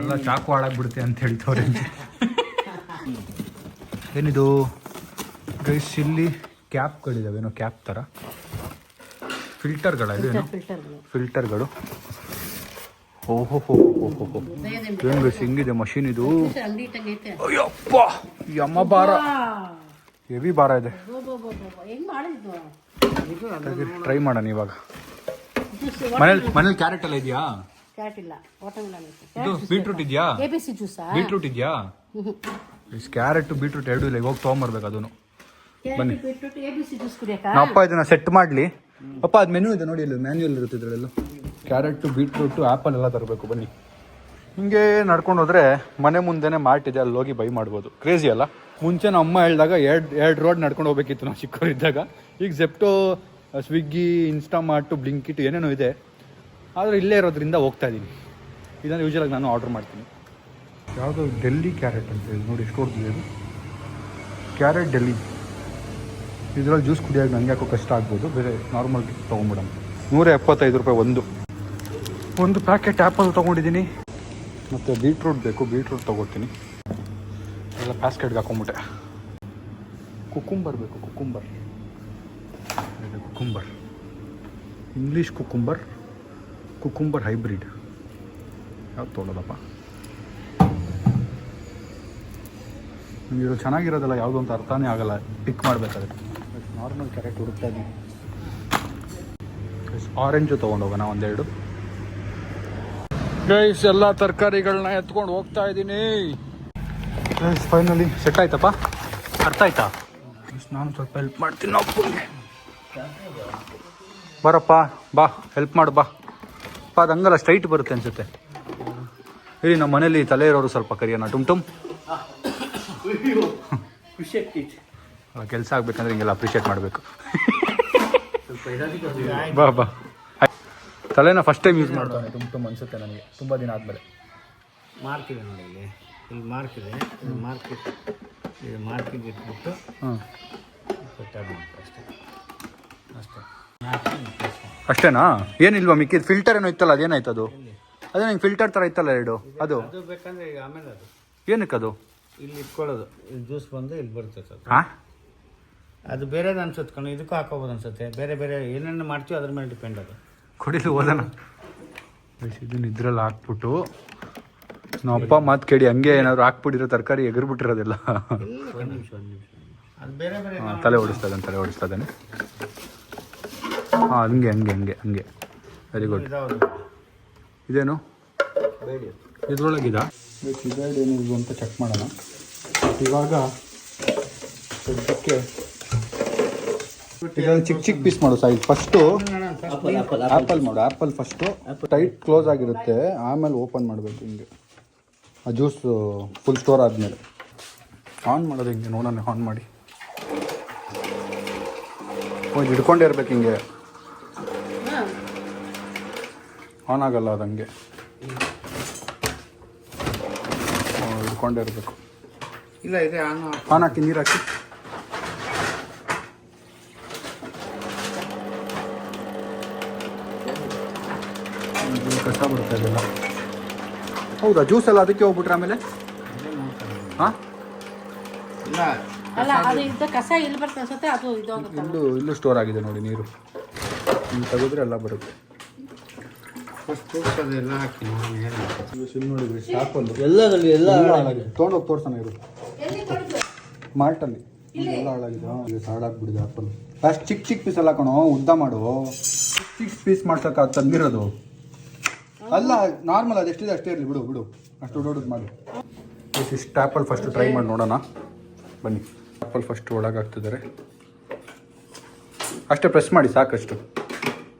ಎಲ್ಲ ಚಾಕು ಹಾಳಾಗ್ಬಿಡುತ್ತೆ ಅಂತ ಹೇಳ್ತವ್ರೆ. ಏನಿದು ಗೈಸ್, ಇಲ್ಲಿ ಕ್ಯಾಪ್ಗಳಿದಾವೆ, ಏನೋ ಕ್ಯಾಪ್ ಥರ ಫಿಲ್ಟರ್ಗಳ ಇದೇನು ಫಿಲ್ಟರ್ಗಳು. ಓಹೋ ಹೋ ಹೋ ಹೋ ಹೋ ಹೆಂಗೆ ಹಿಂಗಿದೆ ಮಷೀನ್ ಇದು. ಅಯ್ಯಪ್ಪ ಯಮ್ಮ ಭಾರ, ಹೆವಿ ಭಾರ ಇದೆ. ಟ್ರೈ ಮಾಡೋಣ ಇವಾಗ. ಮನೇಲಿ ಕ್ಯಾರೆಟ್ ಎಲ್ಲ ಇದೆಯಾ? ಇದು ಬೀಟ್ರೂಟ್ ಇದೆಯಾ? ಬೀಟ್ರೂಟ್ ಇದೆಯಾ? ಕ್ಯಾರೆಟ್ ಬೀಟ್ರೂಟ್ ಎರಡೂ ಇಲ್ಲ, ಹೋಗಿ ತೊಗೊಂಬರ್ಬೇಕು ಅದನ್ನು. ಬನ್ನಿ ನಮ್ಮ ಅಪ್ಪ ಇದನ್ನ ಸೆಟ್ ಮಾಡಲಿ. ಅಪ್ಪ ಅದು ಮೆನು ಇದೆ ನೋಡಿ, ಇಲ್ಲಿ ಮ್ಯಾನ್ಯುಯಲ್ ಇರುತ್ತೆ ಇದರಲ್ಲೆಲ್ಲ. ಕ್ಯಾರೆಟು ಬೀಟ್ರೂಟು ಆ್ಯಪಲ್ ಎಲ್ಲ ತರಬೇಕು. ಬನ್ನಿ ಹಿಂಗೆ ನಡ್ಕೊಂಡು ಹೋದ್ರೆ ಮನೆ ಮುಂದೆನೇ ಮಾರ್ಟ್ ಇದೆ, ಅಲ್ಲಿ ಹೋಗಿ ಬೈ ಮಾಡ್ಬೋದು. ಕ್ರೇಜಿ ಅಲ್ಲ? ಮುಂಚೆ ನಮ್ಮ ಅಮ್ಮ ಹೇಳಿದಾಗ ಎರಡು ರೋಡ್ ನಡ್ಕೊಂಡು ಹೋಗ್ಬೇಕಿತ್ತು ನಾವು ಚಿಕ್ಕವರಿದ್ದಾಗ. ಈಗ ಜೆಪ್ಟೋ, ಸ್ವಿಗ್ಗಿ, ಇನ್ಸ್ಟಾಮಾರ್ಟು, ಬ್ಲಿಂಕಿಟ್ ಏನೇನೋ ಇದೆ, ಆದರೆ ಇಲ್ಲೇ ಇರೋದ್ರಿಂದ ಹೋಗ್ತಾ ಇದ್ದೀನಿ. ಇದನ್ನು ಯೂಶಲಾಗಿ ನಾನು ಆರ್ಡ್ರ್ ಮಾಡ್ತೀನಿ. ಯಾವುದೋ ಡೆಲ್ಲಿ ಕ್ಯಾರೆಟ್ ಅಂತ ಹೇಳಿ ನೋಡಿ, ಎಷ್ಟು ಹೊಡ್ದಿದೆ ಅದು ಕ್ಯಾರೆಟ್ ಡೆಲ್ಲಿ. ಇದರಲ್ಲಿ ಜ್ಯೂಸ್ ಕುಡಿಯೋಕೆ ನನಗೆ ಯಾಕೋ ಕಷ್ಟ ಆಗ್ಬೋದು, ಬೇರೆ ನಾರ್ಮಲ್ ತೊಗೊಂಬಿಡೋಣ. 175 ರೂಪಾಯಿ ಒಂದು ಪ್ಯಾಕೆಟ್ ಆ್ಯಪಲ್ ತೊಗೊಂಡಿದ್ದೀನಿ. ಮತ್ತು ಬೀಟ್ರೂಟ್ ಬೇಕು, ಬೀಟ್ರೂಟ್ ತೊಗೊಳ್ತೀನಿ. ಎಲ್ಲ ಪ್ಯಾಸ್ಕೆಟ್ಗೆ ಹಾಕೊಂಬಿಟ್ಟೆ. ಕುಕುಂಬರ್ ಬೇಕು, ಕುಕುಂಬರ್ ಇಂಗ್ಲೀಷ್ ಕುಕುಂಬರ್ ಹೈಬ್ರಿಡ್. ಯಾವ್ದು ತೊಗೊಳ್ಳೋದಪ್ಪ? ನಿಮಗೆ ಚೆನ್ನಾಗಿರೋದಲ್ಲ ಯಾವುದು ಅಂತ ಅರ್ಥನೇ ಆಗಲ್ಲ, ಪಿಕ್ ಮಾಡಬೇಕಾದ್ರೆ. ನಾರ್ಮಲ್ ಕ್ಯಾರೆಟ್ ಹುಡುಕ್ತಾ ಇದ್ದೀನಿ. ಆರೆಂಜು ತೊಗೊಂಡೋಗೋಣ ಒಂದೆರಡು. ಗೈಸ್ ಎಲ್ಲ ತರಕಾರಿಗಳನ್ನ ಎತ್ಕೊಂಡು ಹೋಗ್ತಾ ಇದ್ದೀನಿ. ಗೈಸ್ ಫೈನಲಿ ಸೆಟ್ ಆಯ್ತಪ್ಪ, ಅರ್ಥ ಆಯ್ತಾ? ನಾನು ಸ್ವಲ್ಪ ಹೆಲ್ಪ್ ಮಾಡ್ತೀನಿ ಅಪ್ಪಂಗೆ. ಬರಪ್ಪ ಬಾ, ಹೆಲ್ಪ್ ಮಾಡು ಬಾ. ಅದು ಹಂಗಲ್ಲ, ಸ್ಟ್ರೈಟ್ ಬರುತ್ತೆ ಅನ್ಸುತ್ತೆ. ಇಲ್ಲಿ ನಮ್ಮ ಮನೇಲಿ ತಲೆ ಇರೋರು ಸ್ವಲ್ಪ ಕರಿಯೋಣ. ಟುಮ್ ಟುಮ್ ಕೆಲಸ ಆಗ್ಬೇಕಂದ್ರೆ ಹಿಂಗೆಲ್ಲ ಅಪ್ರಿಷಿಯೇಟ್ ಮಾಡಬೇಕು. ಬಾ ಬಾ. ತಲೆನ ಫಸ್ಟ್ ಟೈಮ್ ಯೂಸ್ ಮಾಡ್ತಾನೆ ಟುಮ್ ಟುಮ್ ಅನ್ಸುತ್ತೆ ನನಗೆ, ತುಂಬ ದಿನ ಆದಮೇಲೆ. ಮಾರ್ಕ್ ಇದೆ ನೋಡಿ, ಇಲ್ಲಿ ಮಾರ್ಕ್ ಇದೆ, ಮಾರ್ಕಿಗೆ ಇಟ್ಬಿಟ್ಟು ಅಷ್ಟೇನಾ? ಏನಿಲ್ವಾ ಮಿಕ್ಕಿದ? ಫಿಲ್ಟರ್ ಏನೋ ಇತ್ತಲ್ಲ, ಅದೇನಾಯ್ತು ಅದು? ಅದೇ ನಂಗೆ ಫಿಲ್ಟರ್ ಥರ ಇತ್ತಲ್ಲ ಎರಡು, ಅದು ಬೇಕಂದ್ರೆ ಈಗ ಆಮೇಲೆ ಅದು ಏನಕ್ಕೆ ಅದು ಇಲ್ಲಿ ಇಟ್ಕೊಳ್ಳೋದು, ಇಲ್ಲಿ ಜ್ಯೂಸ್ ಬಂದು ಇಲ್ಲಿ ಬರುತ್ತೆ ಸರ್. ಹಾಂ, ಅದು ಬೇರೆದು ಅನ್ಸುತ್ತೆ ಕಣ, ಇದಕ್ಕೂ ಹಾಕೋಬೋದು ಅನ್ಸುತ್ತೆ. ಬೇರೆ ಬೇರೆ ಏನೇನು ಮಾಡ್ತೀವಿ ಅದ್ರ ಮೇಲೆ ಡಿಪೆಂಡ್ ಅದು. ಕೊಡಿಲಿ ಓದೋಣ. ಇದನ್ನ ಇದ್ರಲ್ಲಿ ಹಾಕ್ಬಿಟ್ಟು ನಮ್ಮ ಅಪ್ಪ ಮಾತು ಕೇಳಿ ಹಂಗೆ ಏನಾದ್ರು ಹಾಕ್ಬಿಟ್ಟಿರೋ ತರಕಾರಿ ಎಗರ್ಬಿಟ್ಟಿರೋದಿಲ್ಲ. ಅದು ಬೇರೆ ಬೇರೆ ತಲೆ ಓಡಿಸ್ತಾ ಇದ್ದಾನೆ. ಹಾಂ, ಹಂಗೆ ಹಂಗೆ ಹಂಗೆ ಹಂಗೆ. Very good. ಇದೇನು ಇದ್ರೊಳಗಿದ ಕಿಗೈಡ್ ಏನಿದೆ ಅಂತ ಚೆಕ್ ಮಾಡೋಣ. ಇವಾಗ ಸದ್ಯಕ್ಕೆ ಇದರಲ್ಲಿ ಚಿಕ್ಕ ಚಿಕ್ಕ ಪೀಸ್ ಮಾಡು ಸೈಜ್. ಫಸ್ಟು ಆ್ಯಪಲ್ ಮಾಡು. ಆ್ಯಪಲ್ ಫಸ್ಟು ಟೈಟ್ ಕ್ಲೋಸ್ ಆಗಿರುತ್ತೆ, ಆಮೇಲೆ ಓಪನ್ ಮಾಡಬೇಕು ಹಿಂಗೆ. ಆ ಜ್ಯೂಸ್ ಫುಲ್ ಸ್ಟೋರ್ ಆದಮೇಲೆ ಆನ್ ಮಾಡೋದು ಹಿಂಗೆ. ನೋಡೋಣ, ಆನ್ ಮಾಡಿ. ಇದು ಹಿಡ್ಕೊಂಡೇ ಇರ್ಬೇಕು ಹಿಂಗೆ, ಆನ್ ಆಗಲ್ಲ ಅದು ಹಂಗೆ. ಹಿಡ್ಕೊಂಡೇ ಇರಬೇಕು. ಇಲ್ಲ ಇದೆ ಆನ್ ಹಾಕಿ, ನೀರು ಹಾಕಿ. ಕಸ ಬರ್ತಾ ಇದೆಲ್ಲ. ಹೌದಾ, ಜ್ಯೂಸ್ ಎಲ್ಲ ಅದಕ್ಕೆ ಹೋಗ್ಬಿಟ್ರೆ ಆಮೇಲೆ? ಹಾಂ, ಇಲ್ಲ ಅಲ್ಲ, ಅದು ಇದ್ದ ಕಸ ಇಲ್ಲಿ ಬರ್ತದೆ ಅನ್ಸುತ್ತೆ, ಅದು ಇದು ಇಲ್ಲೂ ಸ್ಟೋರ್ ಆಗಿದೆ ನೋಡಿ ನೀರು. ನೀವು ತೆಗೆದ್ರೆ ಎಲ್ಲ ಬರುತ್ತೆ. ಫಸ್ಟ್ ಅದೆಲ್ಲ ಹಾಕಿ ನೋಡಿ ಆ್ಯಪಲ್ ಎಲ್ಲದಲ್ಲಿ ಎಲ್ಲ ಹಾಳಾಗಿದೆ. ತೊಗೊಂಡೋಗಿ ತೋರ್ಸೋಣ ಇರು. ಮಾಲ್ಟಲ್ಲಿ ಎಲ್ಲ ಹಾಳಾಗಿದೆ. ಇದು ಹಾಳಾಗ್ಬಿಡಿದೆ ಆ್ಯಪಲ್. ಅಷ್ಟು ಚಿಕ್ಕ ಚಿಕ್ಕ ಪೀಸ್ ಎಲ್ಲ ಕಣೋ, ಉದ್ದ ಮಾಡು. ಚಿಕ್ಕ ಪೀಸ್ ಮಾಡ್ಸೋಕೆ ತಂದಿರೋದು ಅಲ್ಲ, ನಾರ್ಮಲ್ ಅದು ಎಷ್ಟಿದೆ ಅಷ್ಟೇ ಇರಲಿ, ಬಿಡು ಬಿಡು. ಅಷ್ಟು ದೊಡ್ಡದು ಮಾಡಿ. ಇಷ್ಟು ಆ್ಯಪಲ್ ಫಸ್ಟ್ ಟ್ರೈ ಮಾಡಿ ನೋಡೋಣ ಬನ್ನಿ. ಆ್ಯಪಲ್ ಫಸ್ಟ್ ಒಳಗೆ ಹಾಕ್ತಿದ್ದಾರೆ. ಅಷ್ಟೇ ಪ್ರೆಸ್ ಮಾಡಿ ಸಾಕಷ್ಟು.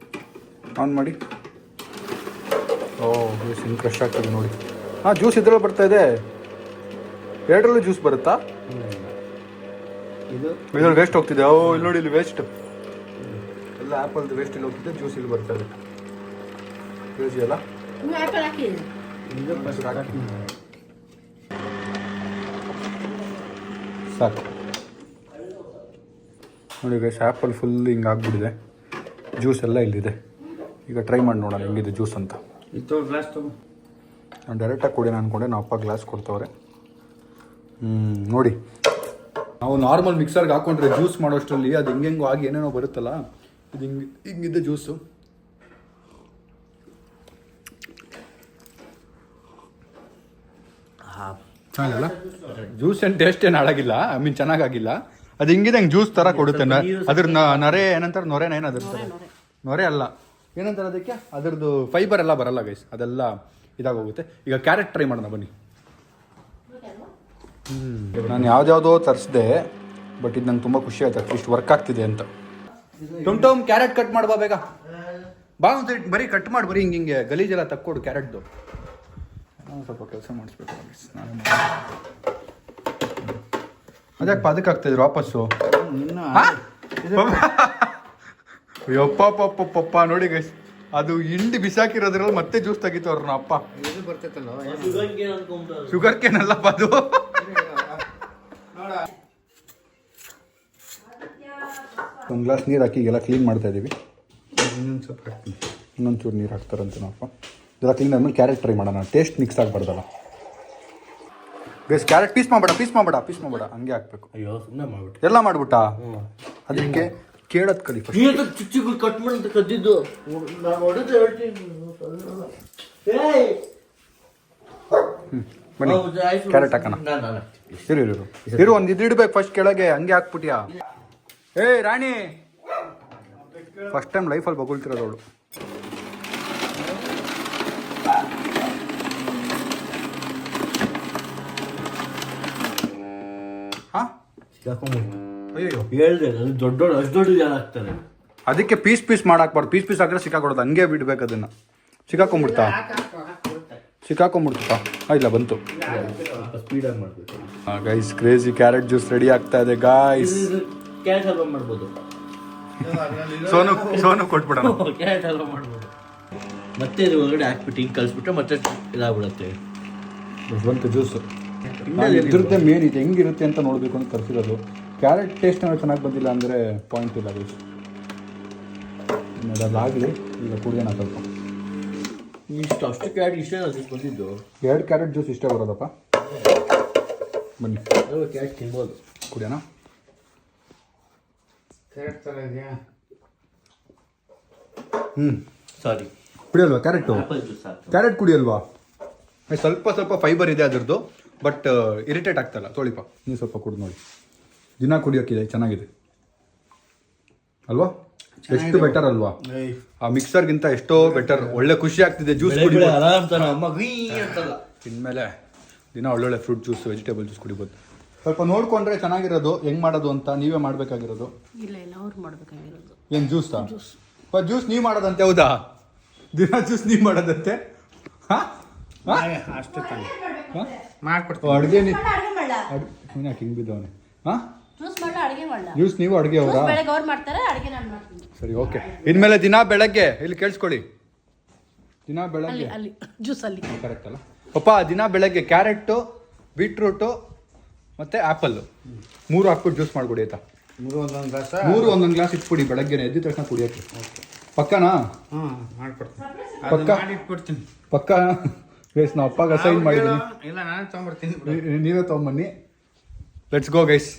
ಆನ್ ಮಾಡಿ. ಓ, ಜ್ಯೂಸ್ ಹಿಂಗೆ ಫ್ರೆಶ್ ಆಗ್ತದೆ ನೋಡಿ. ಹಾಂ, ಜ್ಯೂಸ್ ಇದ್ರಲ್ಲಿ ಬರ್ತಾ ಇದೆ. ಎರಡರಲ್ಲೂ ಜ್ಯೂಸ್ ಬರುತ್ತಾ? ಇದ್ರಲ್ಲಿ ವೇಸ್ಟ್ ಹೋಗ್ತಿದೆ. ಓ, ಇಲ್ಲಿ ನೋಡಿ, ಇಲ್ಲಿ ವೇಸ್ಟ್ ಎಲ್ಲ ಆ್ಯಪಲ್ದು ವೇಸ್ಟ್ ಇಲ್ಲಿ ಹೋಗ್ತಿದೆ, ಜ್ಯೂಸ್ ಇಲ್ಲಿ ಬರ್ತದೆ. ಜ್ಯೂಸ್ ಎಲ್ಲ ಆ್ಯಪಲ್ ಹಾಕಿ ಸಾಕು ನೋಡಿ ಗೈಸ್. ಆ್ಯಪಲ್ ಫುಲ್ ಹಿಂಗೆ ಆಗ್ಬಿಟ್ಟಿದೆ, ಜ್ಯೂಸ್ ಎಲ್ಲ ಇಲ್ಲಿದೆ. ಈಗ ಟ್ರೈ ಮಾಡಿ ನೋಡೋಣ ಹೆಂಗಿದೆ ಜ್ಯೂಸ್ ಅಂತ. ಗ್ಲಾಸ್ ತಗೋ. ನಾನು ಡೈರೆಕ್ಟಾಗಿ ಕೊಡಿ ಅಂದ್ಕೊಂಡೆ, ನಮ್ಮ ಅಪ್ಪ ಗ್ಲಾಸ್ ಕೊಡ್ತವ್ರೆ. ನೋಡಿ, ನಾವು ನಾರ್ಮಲ್ ಮಿಕ್ಸರ್ಗೆ ಹಾಕ್ಕೊಂಡ್ರೆ ಜ್ಯೂಸ್ ಮಾಡೋಷ್ಟರಲ್ಲಿ ಅದು ಹೆಂಗೆಂಗೋ ಆಗಿ ಏನೇನೋ ಬರುತ್ತಲ್ಲ, ಇದು ಹಿಂಗಿದೆ ಜ್ಯೂಸು. ಚೆನ್ನಾಗಿಲ್ಲ ಜ್ಯೂಸ್. ಏನು ಟೇಸ್ಟ್ ಏನು ಹಾಳಾಗಿಲ್ಲ, ಐ ಮೀನ್ ಚೆನ್ನಾಗಾಗಿಲ್ಲ. ಅದು ಹಿಂಗಿದೆ, ಹಂಗೆ ಜ್ಯೂಸ್ ಥರ ಕೊಡುತ್ತೆ. ಅದ್ರ ನೊರೆ ಏನಂತಾರೆ, ನೊರೆನ ಏನಾದ್ರು ನೊರೆ ಅಲ್ಲ, ಏನಂತಾರೆ ಅದಕ್ಕೆ, ಅದ್ರದ್ದು ಫೈಬರ್ ಎಲ್ಲ ಬರಲ್ಲ ಗೈಸ್, ಅದೆಲ್ಲ ಇದಾಗೋಗುತ್ತೆ. ಈಗ ಕ್ಯಾರೆಟ್ ಟ್ರೈ ಮಾಡೋಣ ಬನ್ನಿ. ನಾನು ಯಾವ್ದ್ಯಾವುದೋ ತರಿಸಿದೆ, ಬಟ್ ಇದು ನಂಗೆ ತುಂಬ ಖುಷಿ ಆಯ್ತು, ಅಟ್ಲೀಸ್ಟ್ ವರ್ಕ್ ಆಗ್ತಿದೆ ಅಂತ. ಟೊಮ್ ಕ್ಯಾರೆಟ್ ಕಟ್ ಮಾಡ್ಬಾ ಬೇಗ ಬಾ. ಒಂದು ಬರೀ ಕಟ್ ಮಾಡಿ, ಬರೀ ಹಿಂಗೆ ಗಲೀಜೆಲ್ಲ ತಕ್ಕೊಡು ಕ್ಯಾರೆಟ್ದು. ಸ್ವಲ್ಪ ಕೆಲಸ ಮಾಡಿಸ್ಬೇಕು ಅದಕ್ಕೆ ಅದಕ್ಕೆ ಆಗ್ತಾಯಿದ್ರು ವಾಪಸ್ಸು. ಯಪ್ಪ ಪಪ್ಪ ನೋಡಿ ಗೈಸ್, ಅದು ಹಿಂಡಿ ಬಿಸಾಕಿರೋದ್ರಲ್ಲಿ ಮತ್ತೆ ಜ್ಯೂಸ್ ತೆಗಿತು ಅವ್ರನ್ನ ಅಪ್ಪ. ಇದು ಬರ್ತೈತಲ್ಲ, ಶುಗರ್ ಕೇನ್ ಅಲ್ಲಪ್ಪ ಅದು. ಒಂದು ಗ್ಲಾಸ್ ನೀರು ಹಾಕಿ ಎಲ್ಲ ಕ್ಲೀನ್ ಮಾಡ್ತಾ ಇದ್ದೀವಿ. ಇನ್ನೊಂದು ಸ್ವಲ್ಪ ಹಾಕ್ತೀನಿ, ಇನ್ನೊಂಚೂರು ನೀರು ಹಾಕ್ತಾರಂತೆ ನಮ್ಮಪ್ಪ. ಇದೆಲ್ಲ ಕ್ಲೀನ್ ಆದ್ಮೇಲೆ ಕ್ಯಾರೆಟ್ ಟ್ರೈ ಮಾಡೋಣ. ಟೇಸ್ಟ್ ಮಿಕ್ಸ್ ಆಗಬಾರ್ದಲ್ಲ ಗೈಸ್. ಕ್ಯಾರೆಟ್ ಪೀಸ್ ಮಾಡಬೇಡ ಹಂಗೆ ಹಾಕ್ಬೇಕು. ಅಯ್ಯೋ, ಸುಮ್ಮನೆ ಮಾಡ್ಬಿಟ್ಟು ಎಲ್ಲ ಮಾಡ್ಬಿಟ್ಟ. ಅದಕ್ಕೆ ಕೇಳೋದು ಕಲಿ ಫಸ್ಟ್. ಕಟ್ ಮಾಡಿ ಕದ್ದಿದ್ದು ಬನ್ನಿ ಕ್ಯಾರೆಟ್ ಹಾಕೋಣ. ಇರು ಒಂದು ಇದು ಇಡ್ಬೇಕು ಫಸ್ಟ್ ಕೆಳಗೆ, ಹಂಗೆ ಹಾಕ್ಬಿಟ್ಯಾ? ಏ ರಾಣಿ, ಫಸ್ಟ್ ಟೈಮ್ ಲೈಫಲ್ಲಿ ಬಗುಳ್ತಿರೋದು ಅವಳು. ಅಯ್ಯೋ ಹೇಳ್ದೆ ಅದು ದೊಡ್ಡ ಅಷ್ಟು ದೊಡ್ಡ ಯಾರು ಆಗ್ತಾರೆ. ಅದಕ್ಕೆ ಪೀಸ್ ಪೀಸ್ ಮಾಡಾಕ್ಬಾರ್ದು. ಪೀಸ್ ಪೀಸ್ ಹಾಕಿದ್ರೆ ಸಿಕ್ಕಾಕೊಡೋದು. ಹಂಗೆ ಬಿಡ್ಬೇಕು ಅದನ್ನ. ಸಿಕ್ಕಾಕೊಂಡ್ಬಿಡ್ತಾ ಇಲ್ಲ ಬಂತು. ಸ್ಪೀಡಾಗಿ ಮಾಡಬೇಕು. Guys crazy carrot juice ready ಆಗ್ತಾ ಇದೆ ಗಾಯ್ಸ್. ಕ್ಯಾರೆಟ್ ಹಲ್ವಾ ಮಾಡ್ಬೋದು. ಸೋನು ಕೊಟ್ಬಿಡೋಣ. ಕ್ಯಾರೆಟ್ ಹಲ್ವಾ ಮಾಡ್ಬೋದು. ಮತ್ತೆ ಇದು ಒಳಗಡೆ ಹಾಕ್ಬಿಟ್ಟು ಹಿಂಗೆ ಕಲಿಸ್ಬಿಟ್ರೆ ಮತ್ತೆ ಇದಾಗ್ಬಿಡುತ್ತೆ. ಬಂತು ಜ್ಯೂಸು. ಇದ್ರದ್ದೇ ಮೇನ್ ಇದು ಹೆಂಗಿರುತ್ತೆ ಅಂತ ನೋಡಬೇಕು ಅಂತ ತರಿಸಿರೋದು. ಕ್ಯಾರೆಟ್ ಟೇಸ್ಟ್ ಚೆನ್ನಾಗಿ ಬಂದಿಲ್ಲ ಅಂದರೆ ಪಾಯಿಂಟ್ ಇಲ್ಲ ಜ್ಯೂಸ್. ಅದಾಗಲಿ ಈಗ ಕುಡಿಯೋಣ ಸ್ವಲ್ಪ. ಅಷ್ಟು ಕ್ಯಾರೆಟ್ ಇಷ್ಟ ಬಂದಿದ್ದು. 2 ಕ್ಯಾರೆಟ್ ಜ್ಯೂಸ್ ಇಷ್ಟೇ ಬರೋದಪ್ಪ. ಬನ್ನಿ ಕ್ಯಾರೆಟ್ ತಿನ್ಬೋದು. ಕುಡಿಯೋಣ. ಕ್ಯಾರೆಟ್ ಥರ ಇದೆಯಾ? ಸಾರಿ ಕುಡಿಯಲ್ವಾ ಕ್ಯಾರೆಟು? ಕ್ಯಾರೆಟ್ ಕುಡಿಯಲ್ವಾ? ಸ್ವಲ್ಪ ಸ್ವಲ್ಪ ಫೈಬರ್ ಇದೆ ಅದರದ್ದು, ಬಟ್ ಇರಿಟೇಟ್ ಆಗ್ತಲ್ಲ. ತೊಳಿಪ ನೀವು ಸ್ವಲ್ಪ ಕುಡಿದು ನೋಡಿ. ದಿನ ಕುಡಿಯೋಕ್ಕಿದೆ, ಚೆನ್ನಾಗಿದೆ ಅಲ್ವಾ? ಎಷ್ಟು ಬೆಟರ್ ಅಲ್ವಾ? ಆ ಮಿಕ್ಸರ್ಗಿಂತ ಎಷ್ಟೋ ಬೆಟರ್. ಒಳ್ಳೆ ಖುಷಿ ಆಗ್ತಿದೆ ಜ್ಯೂಸ್ ಕುಡಿಬೋದು. ಇನ್ಮೇಲೆ ದಿನ ಒಳ್ಳೊಳ್ಳೆ ಫ್ರೂಟ್ ಜ್ಯೂಸ್, ವೆಜಿಟೇಬಲ್ ಜ್ಯೂಸ್ ಕುಡಿಬೋದು. ಸ್ವಲ್ಪ ನೋಡ್ಕೊಂಡ್ರೆ ಚೆನ್ನಾಗಿರೋದು. ಹೆಂಗ್ ಮಾಡೋದು ಅಂತ ನೀವೇ ಮಾಡ್ಬೇಕಾಗಿರೋದು. ಇಲ್ಲ ಅವ್ರು ಮಾಡ್ಬೇಕಾಗಿರೋದು. ಏನು ಜ್ಯೂಸಾ? ಜ್ಯೂಸ್ ನೀವು ಮಾಡೋದಂತೆ? ಹೌದಾ? ದಿನ ಜ್ಯೂಸ್ ನೀವು ಮಾಡೋದಂತೆ? ಅಷ್ಟು ಮಾಡ್ಕೊಡ್ತೀನಿ. ಅಡುಗೆ ಹಿಂಗೆ ಬಿದ್ದವನೆ. ಜ್ಯೂಸ್ ನೀವು ಅಡುಗೆ ಅವರಾ? ಸರಿ ಓಕೆ. ಇನ್ಮೇಲೆ ದಿನ ಬೆಳಗ್ಗೆ ಇಲ್ಲಿ ಕೇಳಿಸ್ಕೊಳ್ಳಿ. ದಿನ ಬೆಳಗ್ಗೆ ಜ್ಯೂಸ್ ಅಲ್ಲಿ ಕರೆಕ್ಟ್ ಅಲ್ಲ ಪಪ್ಪ? ದಿನ ಬೆಳಗ್ಗೆ ಕ್ಯಾರೆಟ್ಟು, ಬೀಟ್ರೂಟು ಮತ್ತೆ ಆ್ಯಪಲ್ಲು 3 ಹಾಕ್ಬಿಟ್ಟು ಜ್ಯೂಸ್ ಮಾಡ್ಕೊಡಿ ಆಯ್ತಾ? 3 ಒಂದೊಂದು ಗ್ಲಾಸ್ ಇಟ್ಬಿಡಿ ಬೆಳಗ್ಗೆನೆ ಎದ್ದ ತಕ್ಷಣ ಕುಡಿಯೋಕ್ಕೆ. ಪಕ್ಕನಾ? ಇಟ್ಬಿಡ್ತೀನಿ. ಪಕ್ಕ ಗೈಸ್. ನಾವು ಅಪ್ಪಾಗ ಅಸೈನ್ ಮಾಡಿದ್ದೀನಿ. ಇಲ್ಲ ನಾನು ತೊಗೊಂಡ್ಬರ್ತೀನಿ. ನೀವೇ ತೊಗೊಂಬನ್ನಿ. Let's go guys.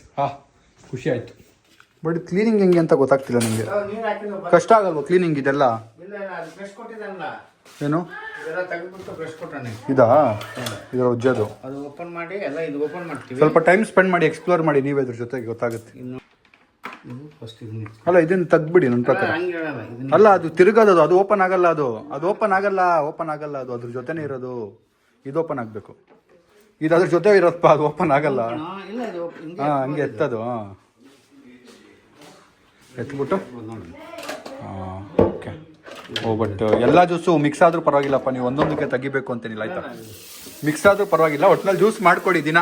ಖುಷಿ ಆಯ್ತು. ಬಟ್ ಕ್ಲೀನಿಂಗ್ ಹೆಂಗೆ ಅಂತ ಗೊತ್ತಾಗ್ತಿಲ್ಲ ನನಗೆ. ಕಷ್ಟ ಆಗಲ್ವಾ ಕ್ಲೀನಿಂಗ್ ಇದೆಲ್ಲ? ಏನು ಇದಾ? ಇದರ ಉಜ್ಜೋದು ಅದು ಓಪನ್ ಮಾಡಿ ಎಲ್ಲ ಇದು ಓಪನ್ ಮಾಡ್ತೀವಿ. ಸ್ವಲ್ಪ ಟೈಮ್ ಸ್ಪೆಂಡ್ ಮಾಡಿ ಎಕ್ಸ್ಪ್ಲೋರ್ ಮಾಡಿ ನೀವೇ ಅದ್ರ ಜೊತೆಗೆ ಗೊತ್ತಾಗುತ್ತೆ. ಅಲ್ಲ ಇದನ್ನ ತೆಗ್ದ್ಬಿಡಿ ನನ್ನ ಪ್ರಕಾರ. ಅಲ್ಲ ಅದು ತಿರುಗೋದು, ಅದು ಓಪನ್ ಆಗಲ್ಲ. ಅದು ಓಪನ್ ಆಗಲ್ಲ ಅದು ಅದ್ರ ಜೊತೆನೇ ಇರೋದು. ಇದು ಓಪನ್ ಆಗಬೇಕು. ಇದು ಅದ್ರ ಜೊತೆ ಇರೋದಪ್ಪ, ಅದು ಓಪನ್ ಆಗಲ್ಲ. ಹಂಗೆ ಎತ್ತದು. ಎತ್ಬಿಟ್ಟು ಓಕೆ. ಬಟ್ ಎಲ್ಲ ಜ್ಯೂಸು ಮಿಕ್ಸ್ ಆದ್ರೂ ಪರವಾಗಿಲ್ಲಪ್ಪ. ನೀವು ಒಂದೊಂದಕ್ಕೆ ತೆಗಿಬೇಕು ಅಂತೇನಿಲ್ಲ ಆಯ್ತಾ? ಮಿಕ್ಸ್ ಆದ್ರೂ ಪರವಾಗಿಲ್ಲ, ಒಟ್ನಲ್ಲಿ ಜ್ಯೂಸ್ ಮಾಡ್ಕೊಡಿ ದಿನ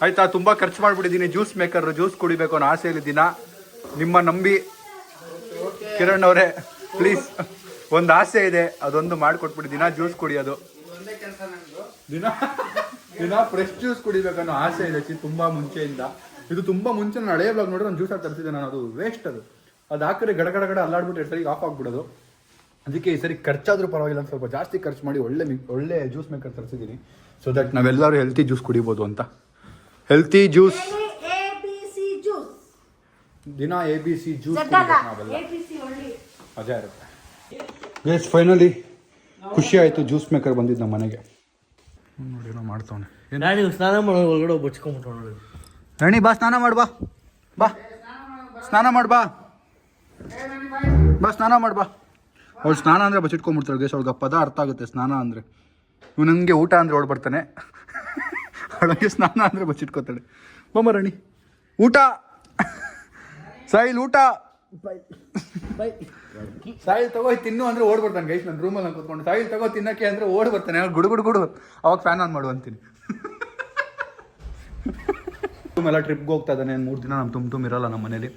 ಆಯ್ತಾ? ತುಂಬ ಖರ್ಚು ಮಾಡ್ಬಿಟ್ಟಿದ್ದೀನಿ ಜ್ಯೂಸ್ ಮೇಕರ್. ಜ್ಯೂಸ್ ಕುಡಿಬೇಕು ಅನ್ನೋ ಆಸೆಯಲ್ಲಿ ದಿನ ನಿಮ್ಮ ನಂಬಿ ಕಿರಣ್ ಅವರೇ ಪ್ಲೀಸ್ ಒಂದು ಆಸೆ ಇದೆ, ಅದೊಂದು ಮಾಡಿಕೊಟ್ಬಿಡಿ. ದಿನ ಜ್ಯೂಸ್ ಕುಡಿಯೋದು, ದಿನ ಫ್ರೆಶ್ ಜ್ಯೂಸ್ ಕುಡಿಬೇಕನ್ನೋ ಆಸೆ ಇದೆ ತುಂಬ ಮುಂಚೆಯಿಂದ. ಇದು ತುಂಬ ಮುಂಚೆ ನಾನು ಹಳೆಯ ಬ್ಲಾಗ್ ನೋಡಿದ್ರೆ ನಾನು ಜ್ಯೂಸ್ ಹಾಕಿ ತರಿಸಿದ್ದೆ ನಾನು. ಅದು ವೇಸ್ಟ್. ಅದು ಹಾಕಿದ್ರೆ ಗಡಗಡ ಅಲ್ಲಾಡ್ಬಿಟ್ಟು ಎಷ್ಟು ಸರಿಗೆ ಆಫ್ ಆಗಿಬಿಡೋದು. ಅದಕ್ಕೆ ಈ ಸರಿ ಖರ್ಚಾದರೂ ಪರವಾಗಿಲ್ಲ ಅಂತ ಸ್ವಲ್ಪ ಜಾಸ್ತಿ ಖರ್ಚು ಮಾಡಿ ಒಳ್ಳೆ ಜ್ಯೂಸ್ ಮೇಕರ್ ತರಿಸಿದ್ದೀನಿ. ಸೊ ದಟ್ ನಾವೆಲ್ಲರೂ ಹೆಲ್ತಿ ಜ್ಯೂಸ್ ಕುಡಿಬೋದು ಅಂತ. ಹೆಲ್ತಿ ಜ್ಯೂಸ್ ದಿನ ABC ಜ್ಯೂಸ್ ನಾವೆಲ್ಲ ಮಜಾ ಇರುತ್ತೆ. ಗೈಸ್ ಫೈನಲಿ ಖುಷಿ ಆಯಿತು. ಜ್ಯೂಸ್ ಮೇಕರ್ ಬಂದಿದ್ದು ನಮ್ಮ ಮನೆಗೆ. ನೋಡಿ ಏನೋ ಮಾಡ್ತಾವನೆ. ಸ್ನಾನ ಮಾಡೋ ಒಳಗಡೆ ಬಚ್ಕೊಂಬಿಟ್ಟು ನೋಡಿ. ರಾಣಿ ಬಾ ಸ್ನಾನ ಮಾಡ್ಬಾ. ಸ್ನಾನ ಮಾಡ್ಬಾ. ಸ್ನಾನ ಮಾಡ್ಬಾ. ಅವಳು ಸ್ನಾನ ಅಂದರೆ ಬಚ್ಚಿಟ್ಕೊಂಡ್ಬಿಡ್ತಾಳೆ ಗೈಸ್. ಅವ್ಳಿಗೆ ಪದ ಅರ್ಥ ಆಗುತ್ತೆ ಸ್ನಾನ ಅಂದರೆ. ಇವ್ ನನಗೆ ಊಟ ಅಂದರೆ ಓಡ್ ಬರ್ತಾನೆ. ಅವಳಿಗೆ ಸ್ನಾನ ಅಂದರೆ ಬಚ್ಚಿಟ್ಕೋತಾಳೆ. ಬಮ್ಮ ರಾಣಿ ಊಟ. ಸಾಯಿಲ್ ಊಟ. ಸಾಯಿಲ್ ತಗೋ ತಿನ್ನು ಅಂದರೆ ಓಡ್ ಬರ್ತಾನೆ ಗೈಸ್. ನನ್ನ ರೂಮಲ್ಲಿ ನಾನು ಕೂತ್ಕೊಂಡು ಸಾಯಿಲ್ ತಗೋ ತಿನ್ನಕ್ಕೆ ಅಂದರೆ ಓಡ್ ಬರ್ತಾನೆ. ಗುಡು ಅವಾಗ ಫ್ಯಾನ್ ಆನ್ ಮಾಡು ಅಂತೀನಿ. ಎಲ್ಲ ಟ್ರಿಪ್ಗೆ ಹೋಗ್ತಾ ಇದ್ದಾನೆ. 3 ದಿನ ನಮ್ಮ ತುಂಬ ಇರಲ್ಲ ನಮ್ಮ ಮನೇಲಿ.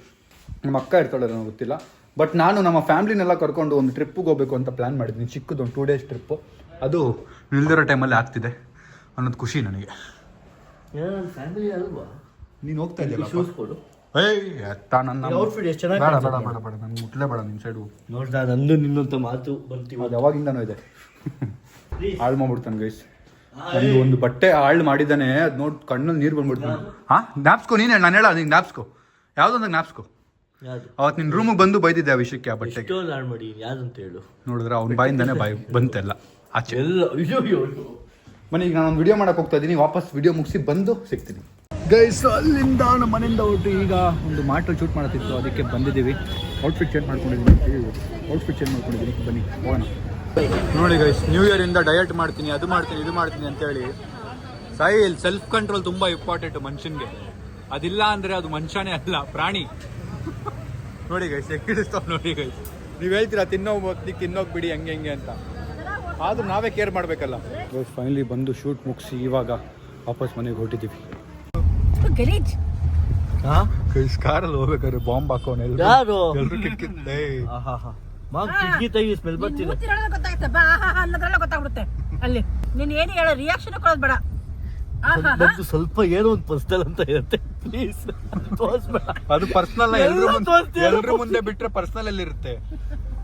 ನಮ್ಮ ಅಕ್ಕ ಇರ್ತಾಳೆ ನನಗೆ ಗೊತ್ತಿಲ್ಲ. ಬಟ್ ನಾನು ನಮ್ಮ ಫ್ಯಾಮ್ಲಿನೆಲ್ಲ ಕರ್ಕೊಂಡು ಒಂದು ಟ್ರಿಪ್ಪಿಗೆ ಹೋಗಬೇಕು ಅಂತ ಪ್ಲ್ಯಾನ್ ಮಾಡಿದ್ದೀನಿ. ಚಿಕ್ಕದು ಒಂದು 2 ಡೇಸ್ ಟ್ರಿಪ್ಪು. ಅದು ನಿಲ್ದಿರೋ ಟೈಮಲ್ಲಿ ಆಗ್ತಿದೆ ಅನ್ನೋದು ಖುಷಿ ನನಗೆ. ಫ್ಯಾಮಿಲಿ ಅಲ್ವಾ ನೀನು ಹೋಗ್ತಾ ಇದೆಯಲ್ಲ ಶೂಸ್ ಕೊಡು. ನನ್ನ ಔಟ್ಫಿಟ್ ಎಷ್ಟು ಚೆನ್ನಾಗಿ ಬೇಡ ನಂಗೆ ಮುಟ್ಲೇ ಬೇಡ ನಿಮ್ಮ ಸೈಡು. ನೋಡ್ದಾ ನಂದು ನಿನ್ನಂತ ಮಾತು ಬಂತೀವಿ. ಅದು ಯಾವಾಗಿಂದನೂ ಇದೆ. ಹಾಳು ಮಾಡ್ಬಿಡ್ತಾನೆ ಗೈಸ್. ಒಂದು ಬಟ್ಟೆ ಹಾಳು ಮಾಡಿದ್ದಾನೆ. ಅದು ನೋಡಿ ಕಣ್ಣಲ್ಲಿ ನೀರು ಬಂದ್ಬಿಡ್ತಾನೆ. ಜ್ಞಾಪ್ಸ್ಕೊ ನೀನು. ನಾನು ಹೇಳ ನಿಂಗೆ ಜ್ಞಾಪ್ಸ್ಕೊ. ಯಾವುದೊಂದು ಜ್ಞಾಪ್ಸ್ಕೊ. ಅವತ್ತು ನಿನ್ನ ರೂಮಿಗೆ ಬಂದು ಬೈದಿದ್ದೆ ಆ ವಿಷಯಕ್ಕೆ. ಆ ಬಟ್ಟೆಗೆ ಮಾಡಿ ಯಾವ್ದಂತ ಹೇಳು. ನೋಡಿದ್ರೆ ಅವ್ನ ಬಾಯಿಂದಾನೆ ಬಂತೆಲ್ಲ ಆಚೆ. ಎಲ್ಲ ಮನೆ ಈಗ ನಾನು ವಿಡಿಯೋ ಮಾಡಕ್ಕೆ ಹೋಗ್ತಾ ಇದ್ದೀನಿ. ವಾಪಸ್ ವಿಡಿಯೋ ಮುಗಿಸಿ ಬಂದು ಸಿಗ್ತೀನಿ ಗೈಸ್. ಅಲ್ಲಿಂದ ನಮ್ಮ ಮನೆಯಿಂದ ಹೊರಟು ಈಗ ಒಂದು ಮಾಟಲ್ಲಿ ಶೂಟ್ ಮಾಡತ್ತಿತ್ತು, ಅದಕ್ಕೆ ಬಂದಿದ್ದೀವಿ. ಔಟ್ಫಿಟ್ ಚೇಂಜ್ ಮಾಡ್ಕೊಂಡಿದ್ದೀನಿ. ಬನ್ನಿ ಹೋಗೋಣ. ನೋಡಿ ಗೈಸ್, ನ್ಯೂ ಇಯರಿಂದ ಡಯಟ್ ಮಾಡ್ತೀನಿ, ಅದು ಮಾಡ್ತೀನಿ, ಇದು ಮಾಡ್ತೀನಿ ಅಂತೇಳಿ. ಸಾಯಿಲ್ ಸೆಲ್ಫ್ ಕಂಟ್ರೋಲ್ ತುಂಬ ಇಂಪಾರ್ಟೆಂಟ್ ಮನುಷ್ಯನಿಗೆ. ಅದಿಲ್ಲ ಅಂದ್ರೆ ಅದು ಮನುಷ್ಯನೇ ಅಲ್ಲ, ಪ್ರಾಣಿ. ನೋಡಿ ಗೈಸ್ ಹೆಂಗಿಡಿಸ್ತಾವ್ ನೋಡಿ ಗೈಸ್. ನೀವ್ ಹೇಳ್ತೀರಾ ತಿನ್ನೋಗ್ ಬಿಡಿ ಹಂಗೆ ಅಂತ, ಆದ್ರೂ ನಾವೇ ಕೇರ್ ಮಾಡ್ಬೇಕಲ್ಲ. ಫೈನಲಿ ಬಂದು ಶೂಟ್ ಮುಗಿಸಿ ಇವಾಗ ವಾಪಸ್ ಮನೆಗೆ ಹೊರಟಿದ್ದೀವಿ. ಗೈಸ್ ಕಾರಲ್ಲಿ ಹೋಗ್ಬೇಕಾದ್ರೆ ಬಾಂಬ್ ಹಾಕೋನೆ ಯಾರು? ಎಲ್ರು ಕಿಕ್ಕಿದ್ದೆ. ಕಿಟಕಿ ತೆಗಿ, ಸ್ಮೆಲ್ ಬರ್ತಿದೆ. ಗೊತ್ತಾಗ್ಬಿಡುತ್ತೆ ಅಲ್ಲಿ. ನೀನ್ ಏನು ಹೇಳೋ ರಿಯಾಕ್ಷನ್ ಕೊಡೋದು ಬೇಡ. ನಂದು ಸ್ವಲ್ಪ ಏನೋ ಒಂದು ಪರ್ಸನಲ್ ಅಂತ ಇರುತ್ತೆ, ಪ್ಲೀಸ್ ತೋರಿಸ್ಬೇಡ. ಅದು ಪರ್ಸನಲ್ ಎಲ್ರು ಮುಂದೆ ಬಿಟ್ರೆ ಪರ್ಸನಲ್ ಅಲ್ಲಿ ಇರುತ್ತೆ.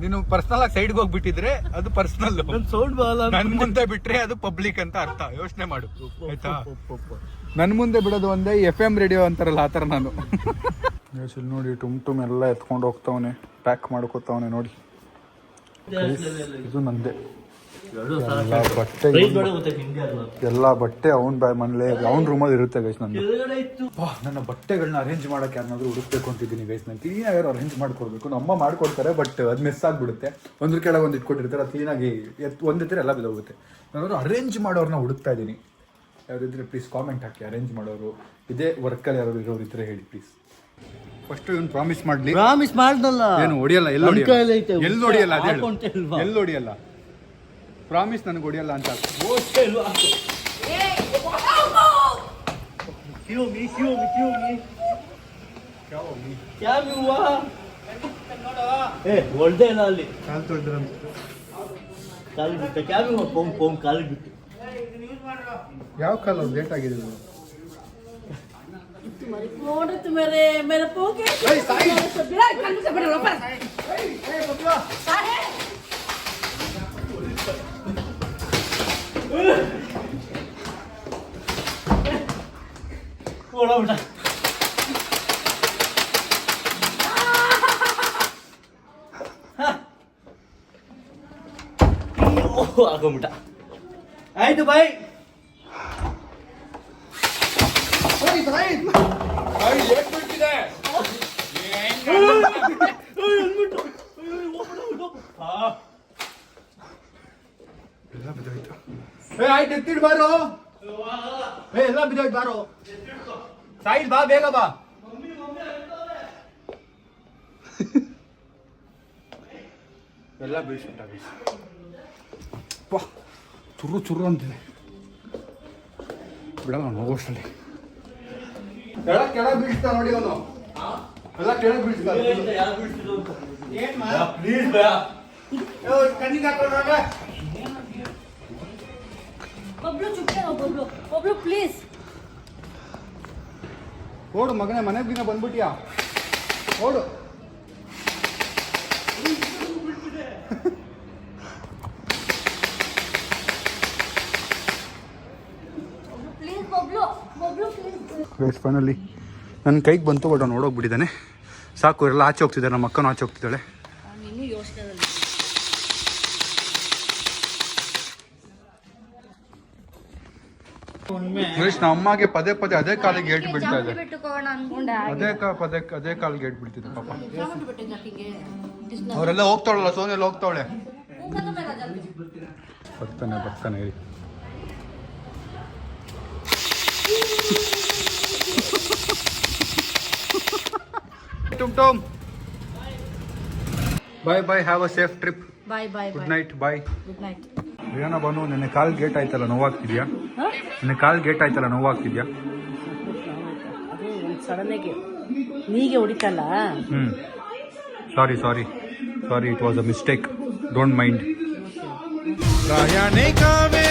ನೀನು ಪರ್ಸನಲ್ ಆಗಿ ಸೈಡ್ಗೆ ಹೋಗ್ಬಿಟ್ಟಿದ್ರೆ ಅದು ಪರ್ಸನಲ್, ಸೌಂಡ್ ಬರಲ್ಲ. ನನ್ ಮುಂದೆ ಬಿಟ್ರೆ ಅದು ಪಬ್ಲಿಕ್ ಅಂತ ಅರ್ಥ. ಯೋಚನೆ ಮಾಡು ಆಯ್ತಾ. ನನ್ ಮುಂದೆ ಬಿಡೋದು ಒಂದೇ FM ರೇಡಿಯೋ ಅಂತಾರಲ್ಲ ಆತರ ನಾನು. ಇಲ್ಲಿ ನೋಡಿ ಟುಮ್ ಎಲ್ಲ ಎತ್ಕೊಂಡು ಹೋಗ್ತಾವನೆ, ಪ್ಯಾಕ್ ಮಾಡ್ಕೋತಾವನೆ ನೋಡಿ. ಇದು ನಂದೆ ಎಲ್ಲ ಬಟ್ಟೆ ಅವ್ನ್ ಮನೇಲಿ ಅವ್ನ ರೂಮಲ್ಲಿ ಇರುತ್ತೆ ಗೈಸ್. ನಂದು ನನ್ನ ಬಟ್ಟೆಗಳನ್ನ ಅರೇಂಜ್ ಮಾಡಕ್ಕೆ ಯಾರನ್ನಾದ್ರೂ ಹುಡುಕ್ಬೇಕು ಅಂತಿದ್ದೀನಿ ಗೈಸ್. ನಾನು ಕ್ಲೀನ್ ಆಗಿ ಅರೇಂಜ್ ಮಾಡ್ಕೊಡ್ಬೇಕು. ನಮ್ಮ ಅಮ್ಮ ಮಾಡ್ಕೊಡ್ತಾರೆ, ಬಟ್ ಅದು ಮಿಸ್ ಆಗ್ಬಿಡುತ್ತೆ. ಒಂದ್ರ ಕೆಳಗೆ ಒಂದು ಇಟ್ಕೊಟ್ಟಿರ್ತಾರೆ, ಅದು ಕ್ಲೀನಾಗಿ ಒಂದಿದ್ರೆ ಎಲ್ಲ ಬಿದ್ದೋಗುತ್ತೆ. ನಾನು ಅರೇಂಜ್ ಮಾಡೋರನ್ನ ಹುಡುಕ್ತಾ ಇದ್ದೀನಿ. ಯಾರಿದ್ರೆ ಪ್ಲೀಸ್ ಕಾಮೆಂಟ್ ಹಾಕಿ, ಅರೇಂಜ್ ಮಾಡೋರು ಇದೇ ವರ್ಕಲ್ಲಿ ಯಾರು ಇರೋರು ಇದ್ರೆ ಹೇಳಿ ಪ್ಲೀಸ್. ಫಸ್ಟ್ ಇವನು ಪ್ರಾಮಿಸ್ ಮಾಡ್ಲಿ. ಪ್ರಾಮಿಸ್ ಮಾಡ್ದಲ್ಲ, ಏನು ಹೊಡಿಯಲ್ಲ, ಎಲ್ಲಿ ಹೊಡಿಯಲ್ಲ, ಅದೇ ಎಲ್ಲಿ ಹೊಡಿಯಲ್ಲ. ಪ್ರಾಮಿಸ್ ನನಗೆ ಹೊಡಿಯಲ್ಲ ಅಂತ. ಒಳ್ಳೆ ಇಲ್ಲ ಅಲ್ಲಿ ಕಾಲು ತೊಳೆದ್ರಂತ, ಕಾಲು ಬಿಟ್ಟು ಕ್ಯಾಬ್ ಪೋಮ್ ಕಾಲು ಬಿಟ್ಟು. ಯಾವ ಕಾಲ ಲೇಟ್ ಆಗಿದೆ ಆಗೋಗ್ಬಿಟ್ಟ. ಆಯ್ತು ಬಾಯ್. ಆಯ್ತು ಎತ್ತಿಡ್ ಬಾರೋ, ಎಲ್ಲ ಬಿದ್ದೋಯ್ತು ಬಾರೋ. ಸೈಡ್ ಬಾ, ಬೇಗ ಬಾ. ಎಲ್ಲ ಬೀಳ್ಸ್ಬಿಟ್ಟ ಚುರು ಅಂತಿದೆ. ಬಿಡಲ್ಲ ಅವ್ನು ಹೋಗೋಷ್ಟಲ್ಲಿ. ಕೆಳಗೆ ಬೀಳ್ಸ್ತಾ ನೋಡಿ ಅವನು, ಎಲ್ಲ ಕೆಳಗೆ ಬೀಳ್ಸ್ತಾ. ಪ್ಲೀಸ್ ಕಣ್ಣಿಗೆ ಹಾಕೊಂಡ್ರಾಗ ಒಬ್ಳು ಪ್ಲೀಸ್. ಓಡು ಮಗನೇ, ಮನೆಗೆ ದಿನ ಬಂದ್ಬಿಟ್ಯಾ, ಓಡು. ಫೈನಲಿ ನನ್ನ ಕೈಗೆ ಬಂತು, ಬಟ್ ಅವ್ನು ಓಡೋಗ್ಬಿಟ್ಟಿದ್ದಾನೆ. ಸಾಕು, ಎಲ್ಲ ಆಚೆ ಹೋಗ್ತಿದ್ದಾರೆ, ನಮ್ಮ ಅಕ್ಕನೂ ಆಚೆ ಹೋಗ್ತಿದ್ದಾಳೆ. ನಮ್ಮ ಅಮ್ಮಗೆ ಪದೇ ಅದೇ ಕಾಲಿಗೆ ಏಟು ಬಿಡ್ತಾ ಇದೆ. ಅದೇ ಕಾಲಿಗೆ ಏಟು ಬಿಡ್ತಿದ್ದೆ ಪಾಪ. ಅವರೆಲ್ಲ ಹೋಗ್ತಾವಳಲ್ಲ, ಸೋನೆಲ್ಲ ಹೋಗ್ತಾವಳೆ. ಬರ್ತಾನೆ ಹೇಳಿ. ಟುಮ್ bye, have a safe trip. Good night, bye. ಏನೋ ಬನ್ನು, ನಿನ್ನೆ ಕಾಲ್ ಗೇಟ್ ಆಯ್ತಲ್ಲ, ನೋವಾಗ್ತಿದ್ಯಾ? ನಿನ್ನೆ ಕಾಲ್ ಗೇಟ್ ಆಯ್ತಲ್ಲ, ನೋವಾಗ್ತಿದ್ಯಾ? ಸಡನ್ನಾಗಿ ನೀಗೆ ಹೊಡಿತಲ್ಲ. Sorry, it was a mistake, don't mind. ಪ್ರಯಾಣಿಕವೇ